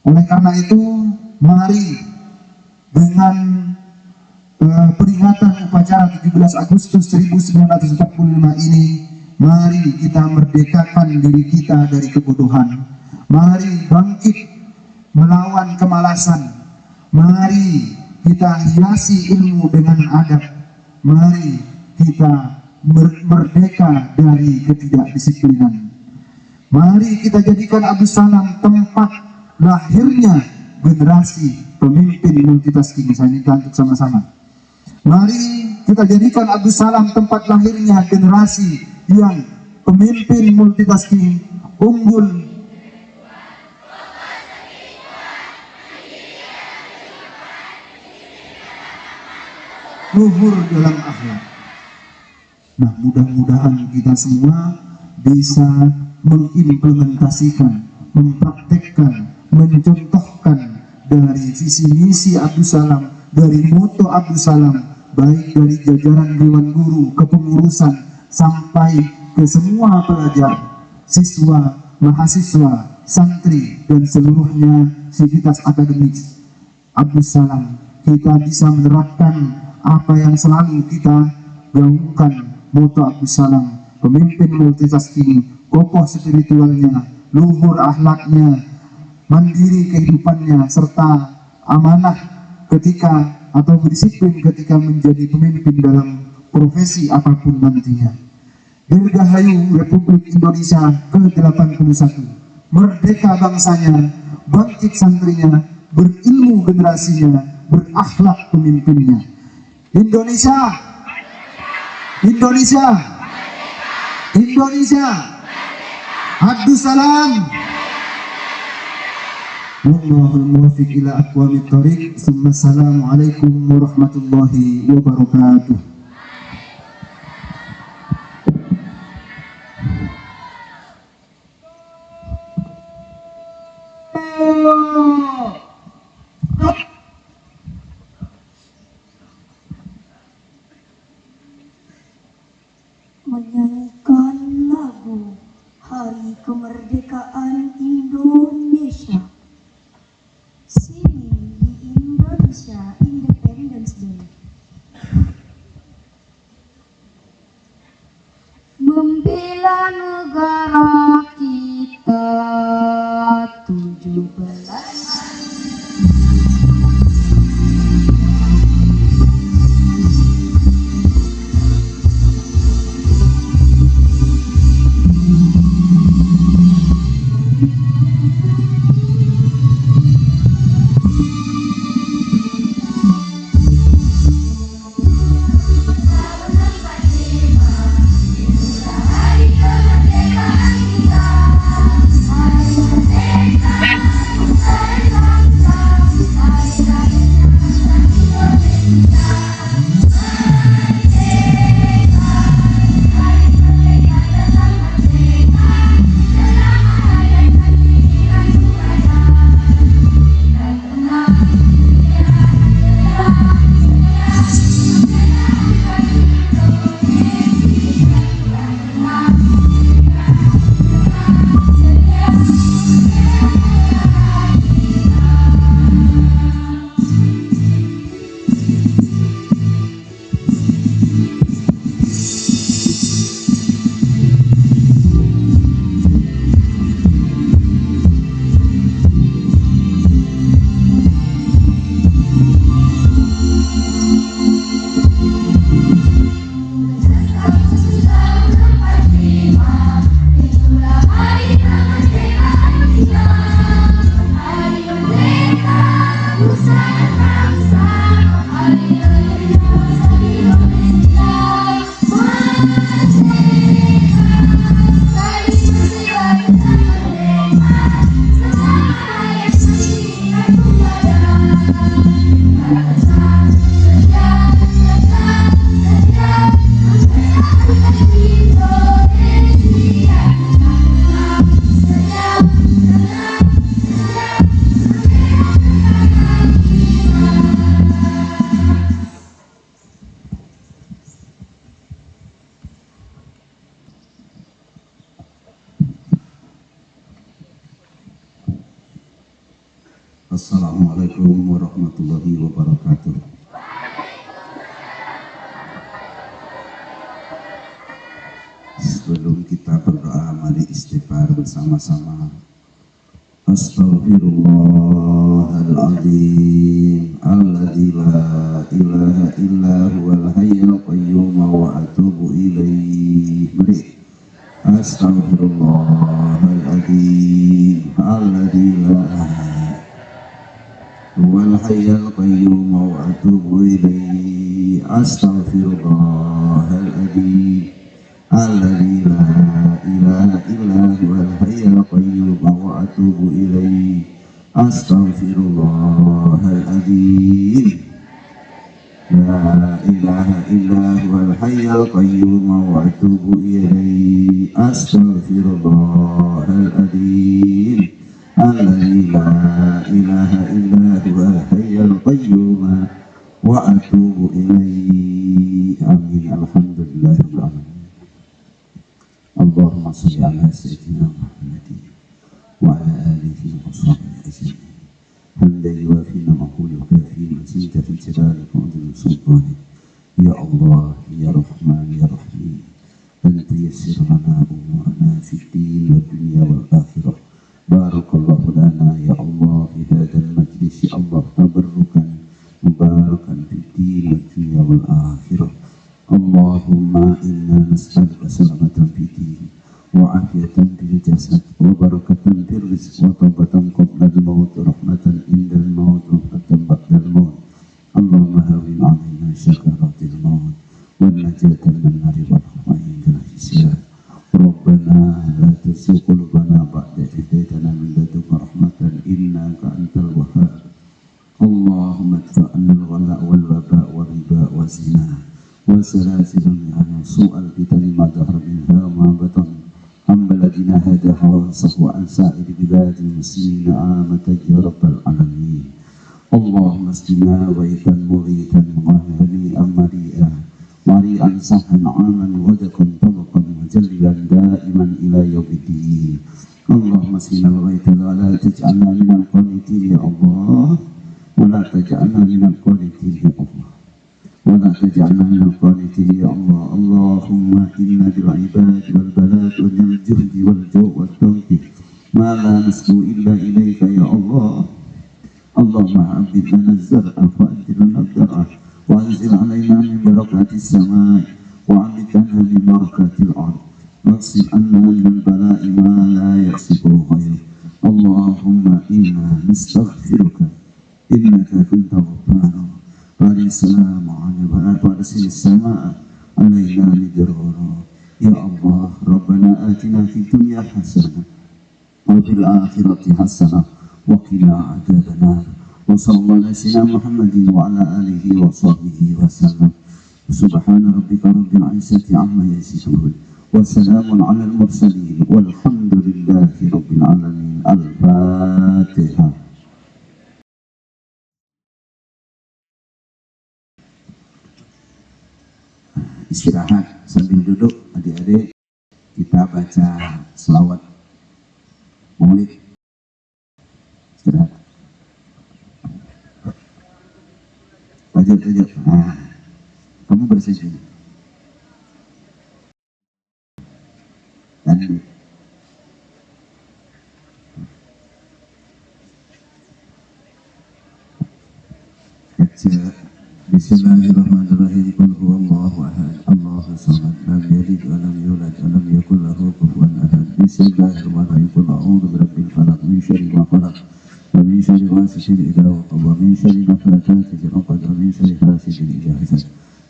Oleh karena itu, mari dengan peringatan upacara 17 Agustus 1945 ini, mari kita merdekakan diri kita dari kebodohan. Mari bangkit melawan kemalasan. Mari kita hiasi ilmu dengan adab. Mari kita merdeka dari ketidakdisiplinan. Mari kita jadikan Abdus Salam tempat lahirnya generasi pemimpin multitasking. Saya minta untuk sama-sama. Mari kita jadikan Abdus Salam tempat lahirnya generasi yang pemimpin multitasking unggul, luhur dalam akhlak. Nah, mudah-mudahan kita semua bisa mengimplementasikan, mempraktekkan, mencontohkan dari visi misi Abdus Salam, dari moto Abdus Salam, baik dari jajaran Dewan Guru, kepengurusan, sampai ke semua pelajar, siswa, mahasiswa, santri, dan seluruhnya sivitas akademik Abdus Salam. Kita bisa menerapkan apa yang selalu kita gaungkan, moto Abdus Salam, pemimpin multitasking, kokoh spiritualnya, luhur akhlaknya, mandiri kehidupannya, serta amanah ketika atau berdisiplin ketika menjadi pemimpin dalam profesi apapun nantinya. Dirgahayu Republik Indonesia ke-81, merdeka bangsanya, bangkit santrinya, berilmu generasinya, berakhlak pemimpinnya. Indonesia Indonesia. Indonesia. Abdus salam. Wallahul muwaffiq ila aqwamit thoriq. Assalamualaikum warahmatullahi wabarakatuh. Menyanyikan lagu Hari Kemerdekaan Indonesia. Sini di Indonesia Independence Day. Membela negara kita 17. Assalamualaikum warahmatullahi wabarakatuh. Sebelum kita berdoa, mari istighfar bersama-sama. Astaghfirullahaladzim alladzi la ilaha illa huwal hayyul qayyum wa atubu ilaihi. Mari. Astaghfirullahaladzim alladzi la huwal hayyul qayyum wa atubu ilaihi. Astaghfirullahaladzim alladzi la ilaha illa huwal hayyul qayyum wa atubu ilaihi. Astaghfirullahaladzim la ilaha illa huwal hayyul qayyum wa atubu ilaihi. Astaghfirullahaladzim alladzi la ilaha illa huwal hayyul qayyum wa atubu ilaihi. Amin. Alhamdulillahirabbil alamin. Allahumma shalli ala sayyidina Muhammadin wa ala alihi wa sahbihi ajma'in. Hamdan yuwafi ni'amahu wa yukafi mazida fi jalalihi wa adli sultanihi. Ya Allah, ya Rahman, ya Rahim, anta yassir lana umurana fid din wad dunya wal akhirah. Barakallahu lana ya Allah fi hadzal majlis, ya Allah, tabarrukan mubarakan fid din wad dunya wal akhirah. Allahumma inna nas'aluka salamatan fid din wa afiyatan fil jasad wa barakatan fil rizq wa taubatan qabla al-maut wa rahmatan inda al-maut wa rahmatan ba'da al-maut. Allahumma hawwin 'alaina syakaratil maut wa najatan min nar اللهم ادفع عنا الغلاء والوباء والربا والزنا وسلاسل النعم وسوء الفتن ما ظهر منها وما بطن عن بلدنا هذا خاصة وعن سائر بلاد المسلمين عامة يا رب العالمين. اللهم اسقنا غيثا مغيثا وهنيئا مريئا مريئا صحا عاما غدقا طبقا مجللا دائما إلى يوم الدين. اللهم اسقنا الغيث ولا تجعلنا من القانتين يا الله، ولا تجعلنا من القانتين يا الله، ولا تجعلنا من القانتين يا الله. اللهم إنا بالعباد والبلاد والجهد والجوع والضنك ما لا نسكو إلا إليك يا الله. اللهم عبد لنا الزرع وأنزل لنا الزرع وأنزل علينا من بركات السماء وعبد لنا من بركات الأرض واغسل عنا من البلاء ما لا يغسله غيرك. اللهم إنا نستغفرك إنك كنت غفارا فارسل السلام على فارسل السماء علينا مدرارا. يا الله ربنا آتنا في الدنيا حسنة وفي الآخرة حسنة وقنا عذاب النار. وصلى الله على سيدنا محمد وعلى آله وصحبه وسلم. سبحان ربك رب العزة عما يصفون وسلام على المرسلين والحمد لله رب العالمين. الفاتحة. Istirahat sambil duduk adik-adik, kita baca selawat maulid. Istirahat. Lanjut. Nah, kamu bersih sini. Dan baca Bismillahirrahmanirrahim. Qul huwallahu ahad, Allahu samad, lam yalid wa lam yulad wa lam yakul lahu kufuwan ahad. Bismillahirrahmanirrahim. Qul a'udzu birabbil falaq min syarri ma khalaq wa min syarri ghasiqin idza waqab wa min syarri nafathati fil 'uqad wa min syarri hasidin idza hasad.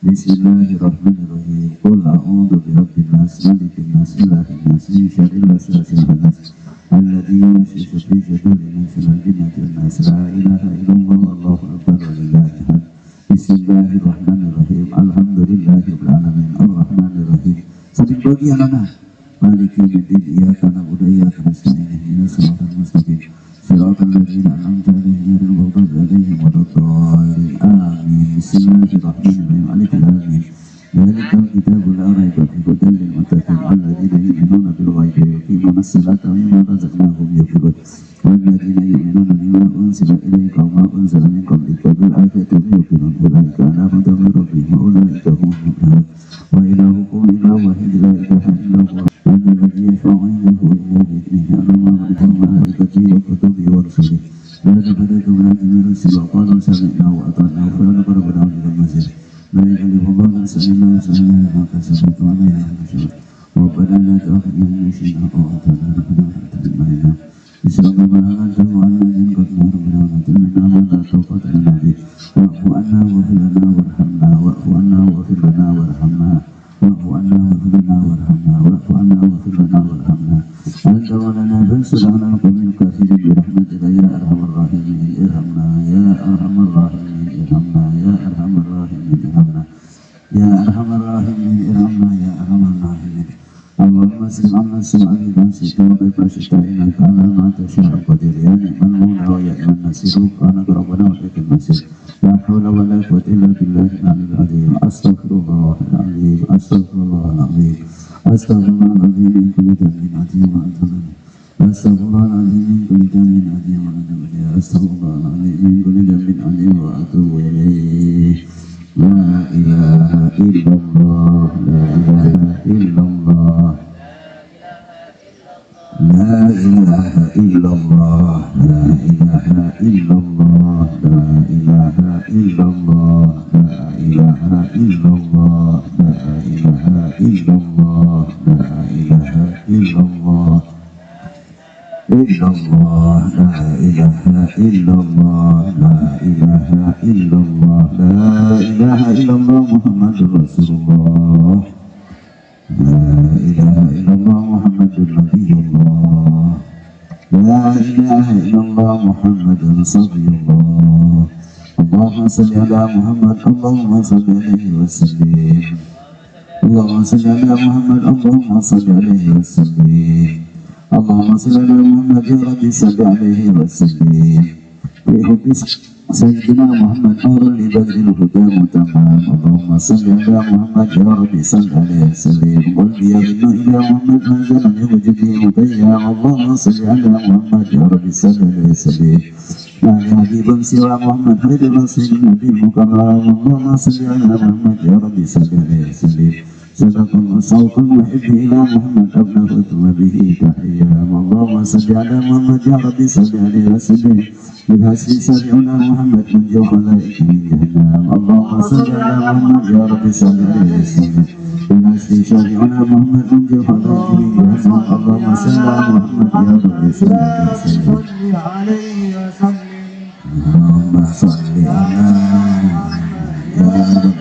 Bismillahirrahmanirrahim. Qul a'udzu birabbin nas, malikin nas, ilahin nas, min syarril waswasil khannas alladzi yuwaswisu fi sudurin nas minal jinnati wan nas. La ilaha illallah wallahu akbar walillahi hamd. Bismillahirrahmanirrahim. Alhamdulillahirabbil alamin. Arrahmanirrahim. Sambil bagi anak-anak. Maliki yaumiddin. Iyyaka na'budu wa iyyaka nasta'in. Ihdinas siratal mustaqim. Siratal ladzina an'amta 'alaihim ghairil maghdubi 'alaihim waladdallin. Amin. Bismillahirrahmanirrahim. Alif lam mim. Dzalikal kitabul la raiba fihi hudan lil muttaqin alladzina yu'minuna bil ghaibi wa yuqimuna as-salata wa mimma razaqnahum yunfiqun. والذين يؤمنون بما أنزل إليك وما أنزل من قبلك وبالآخرة هم يوقنون. أولئك على هدى من ربهم وأولئك هم المفلحون. وإلهكم إله واحد لا إله إلا هو من الذي يشفع عنده إلا بإذنه. يعلم ما بين ملائكته وكتبه ورسله لا تفرق من من رسل وقالوا سمعنا وأطعنا غفرانك ربنا وإليك المصير. لا يكلف الله نفسا إلا وسعها ما كسبت وعليها ما كسبت. ربنا لا تؤاخذنا إن نسينا أو أخطأنا ربنا ولا تحملنا إسرافا ما حملته على الذين قتلوا ربنا ولا تحملنا ما لا طاقة لنا به. واعف عنا واغفر لنا وارحمنا. واعف عنا واغفر لنا وارحمنا. واعف عنا واغفر لنا وارحمنا. واعف عنا واغفر لنا وارحمنا. أنت ولنا فانصر على القوم الكافرين برحمتك يا أرحم الراحمين. ارحمنا يا أرحم الراحمين. ارحمنا يا أرحم الراحمين. ارحمنا يا أرحم الراحمين. ارحمنا يا أرحم الراحمين. اللهم اسلم عنا السوء بما شئت وبك شئت إنك على ما تشاء قدير. يا نعم المولى ويا نعم النصير. سبحانك ربنا وإليك المصير. لا حول ولا قوة إلا بالله العلي العظيم. أستغفر الله العظيم. أستغفر الله العظيم. أستغفر الله العظيم من كل ذنب عظيم وأتوب إليه. أستغفر الله العظيم من كل ذنب عظيم وأتوب إليه. أستغفر الله العظيم من كل ذنب عظيم وأتوب إليه. لا إله إلا الله. لا إله إلا الله. لا إله إلا الله. لا إله إلا الله. لا إله إلا الله. لا إله إلا الله. لا إله إلا الله. لا إله إلا الله. إلا الله. لا إله إلا الله. لا إله إلا الله. لا إله إلا الله محمد رسول الله. لا إله إلا الله محمد نبي الله. لا إله إلا الله محمد صفي الله. اللهم اللهم صل على محمد اللهم صل عليه وسلم اللهم صل على محمد اللهم صل عليه وسلم اللهم صل على محمد يا رب صل عليه وسلم بحب سيدنا محمد نور لبدر الهدى متمام اللهم صل على محمد يا رب صل عليه وسلم قلبي يغن الى محمد ما زال يوجد مطيع اللهم صل على محمد يا رب صل عليه وسلم ما لحبيب سوى محمد خير رسول النبي المكرم اللهم صل على محمد يا رب صل عليه وسلم صدق صوت المحب الى محمد ابلغت به تحيا اللهم صل على محمد يا رب صل عليه وسلم بالحسن شريعنا محمد من جو خلائقه جهنم اللهم صل على محمد يا رب صل عليه وسلم بالحسن شريعنا محمد من جو خلائقه جهنم اللهم صل على محمد يا رب صل عليه وسلم اللهم صل على يا رب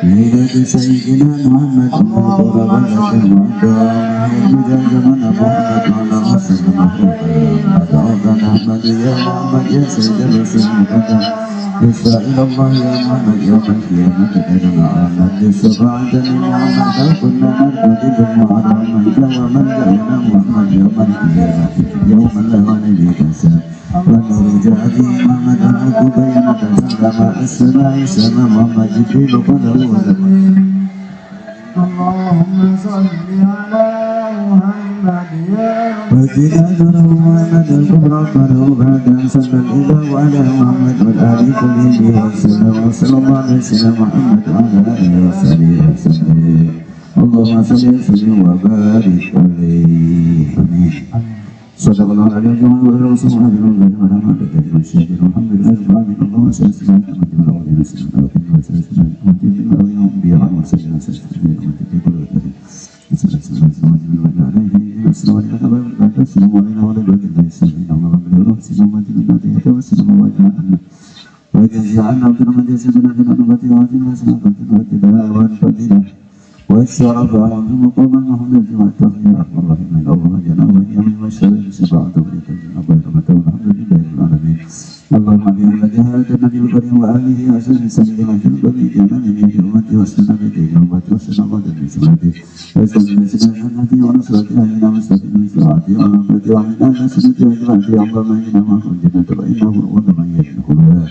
ليلة سيدنا محمد الله ربك المعدى زمن محمد على رسول محمد أحمد يا محمد يا سيد الرسول محمد يسعى إلى الله يا محمد يوم القيامة كلنا محمد الشفاعة لمحمد كنا نرتدي بالمعرض ومن جاءنا محمد يوم القيامة يوم لا نبي كسر والنور جاء به محمد أنك بينة سلام السماء سما محمد جبريل قدر ولم اللهم صل على محمد يا وجد أجره محمد الكبرى قدره بعد أن صلى الإله وعلى محمد والآل كله وسلم وصلى الله على سيدنا محمد وعلى آله وصحبه وسلم اللهم صل وسلم وبارك عليه آمين صدق الله العلي العظيم ورسول الله صلى الله عليه وسلم الحمد لله رب العالمين اللهم صل وسلم على محمد وعلى اله وصحبه وسلم والشرف عظم قوما محمد والتخير الله من الله جل وعلا والشرف سبعة ولتجن الله والحمد لله رب العالمين اللهم بأن جهاد النبي الكريم وآله وسلم سيدنا في البري جمال من أمتي وسلم بيته أمتي وسلم غدا من سنته وسلم سنة التي ونصرتها إلى مستقيم سرعتي وأمتي ومن أهل سنتي وجمعتي اللهم إنا معه الجنة فإنه أول من يدخلها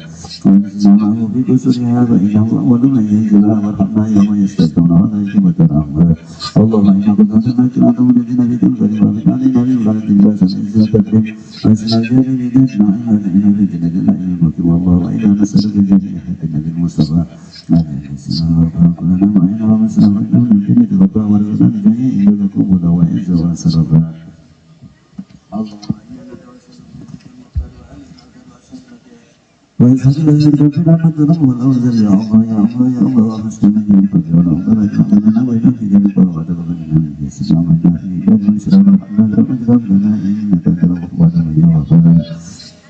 ونزلنا معه في كسرها فإنه أول من ينزلها وارحمنا يوم يستفتون ولا يجب ترحمها اللهم إنا قد أتمنى أنه الذين في تلك ومن علينا بغلة الباس عزة تكريم واسنا الجانب لجنة إنا في جنة لا يملك والله وإنا نسألك جميع النبي المصطفى عليه السلام ورحمة لنا وإنا ومسنا وإنا من جنة الغطاء ورزقنا جميع إلا لكم ودوائز وسرفا اللهم ويسأل الذين في رحمة الله والأوزل يا الله يا الله يا الله ومسلمين يا الله ولا أقدر أجمعنا وإنا في جنة الله وتبغنا من يسمع وإنا في جنة سلام الرحمن رب لنا إنك أنت الغفور يا ربنا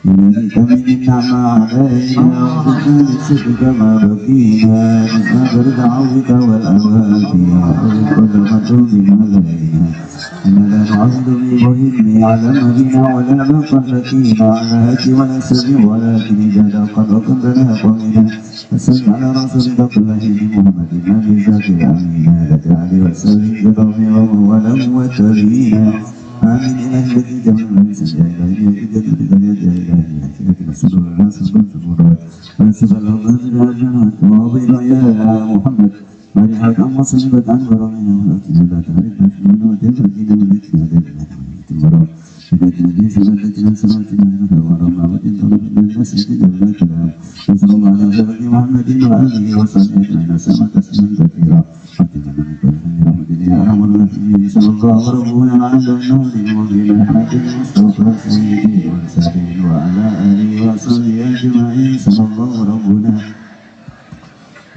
إليك من النعمة علينا وزدنا بصدق ما بقينا نستغفر دعوتك والأوافية وكل مطلوب علينا إننا نعوذ بمهم على مدينة ولا مقلتين على هدي ولا سبي ولكن جاد قد وكبنا قومنا وصل على رسولك كله محمد النبي ذات الأمين عليه وسلم بقوم ولم وتبينا آمين إلى الذي جمع من سجى إلهي يجد بداية إلهي لكن رسول الله صلى الله عليه وسلم ونسب الله الجنة واضل يا محمد مرحبا كم وصلت عن برامنا ولكن لا تعرفنا في من ودفع دينا من ذكر هذا البرام بقيت الذي سبتنا سمعتنا منها ورمى وجدنا من الناس يجد لا كلام وصلى الله على سيدنا محمد وآله وصحبه أجمعين سمع تسليما كثيرا واتنا من كل رحمة يا أرحم الراحمين صلى الله ربنا على النور المبين حق المصطفى سيدي والسبيل وعلى آله وصحبه أجمعين صلى الله ربنا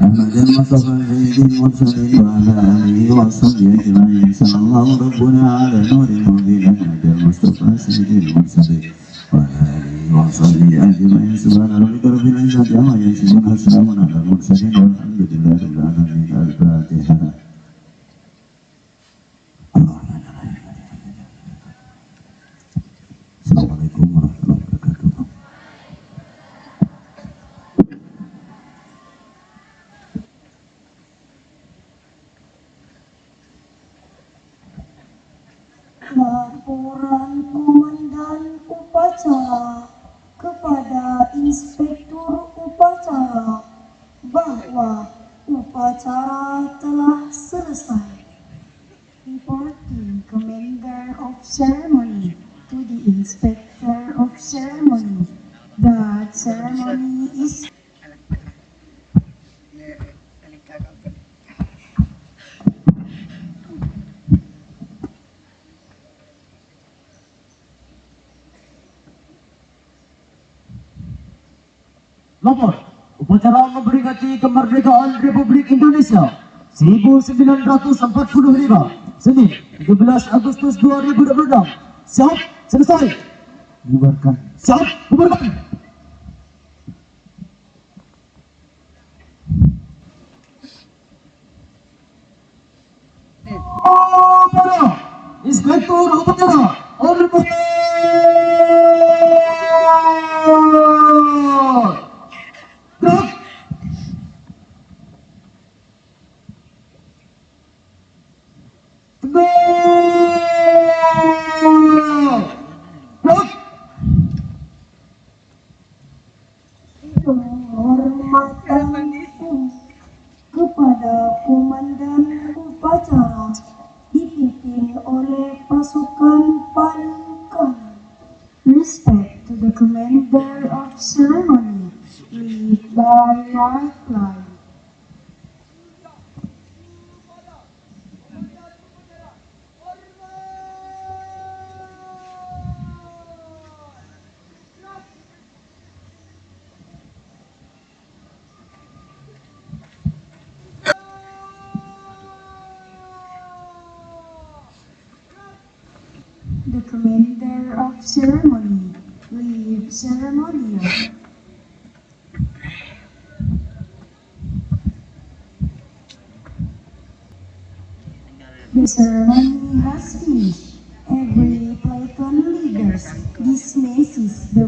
أحمد المصطفى سيد المرسلين وعلى آله وصحبه أجمعين صلى الله ربنا على نور المبين أحمد المصطفى سيد المرسلين وعلى آله وصحبه أجمعين سبحان ربك رب العزة عما يصفون وسلام على المرسلين والحمد لله رب العالمين الفاتحة السلام عليكم ورحمة الله وبركاته. ceremony is Lapor, upacara memperingati kemerdekaan Republik Indonesia 1945, Senin 13 Agustus 2026. Siap, selesai. Bubarkan. Siap, bubarkan. Upacara, Inspektur Upacara, Hormat. Gerak. Tegak. penghormatan kepada komandan upacara dipimpin oleh pasukan paling kanan. Respect to the commander of ceremony, lead by right line. The commander of ceremony, lead ceremonial. The ceremony has finished. Every platoon leaders dismisses the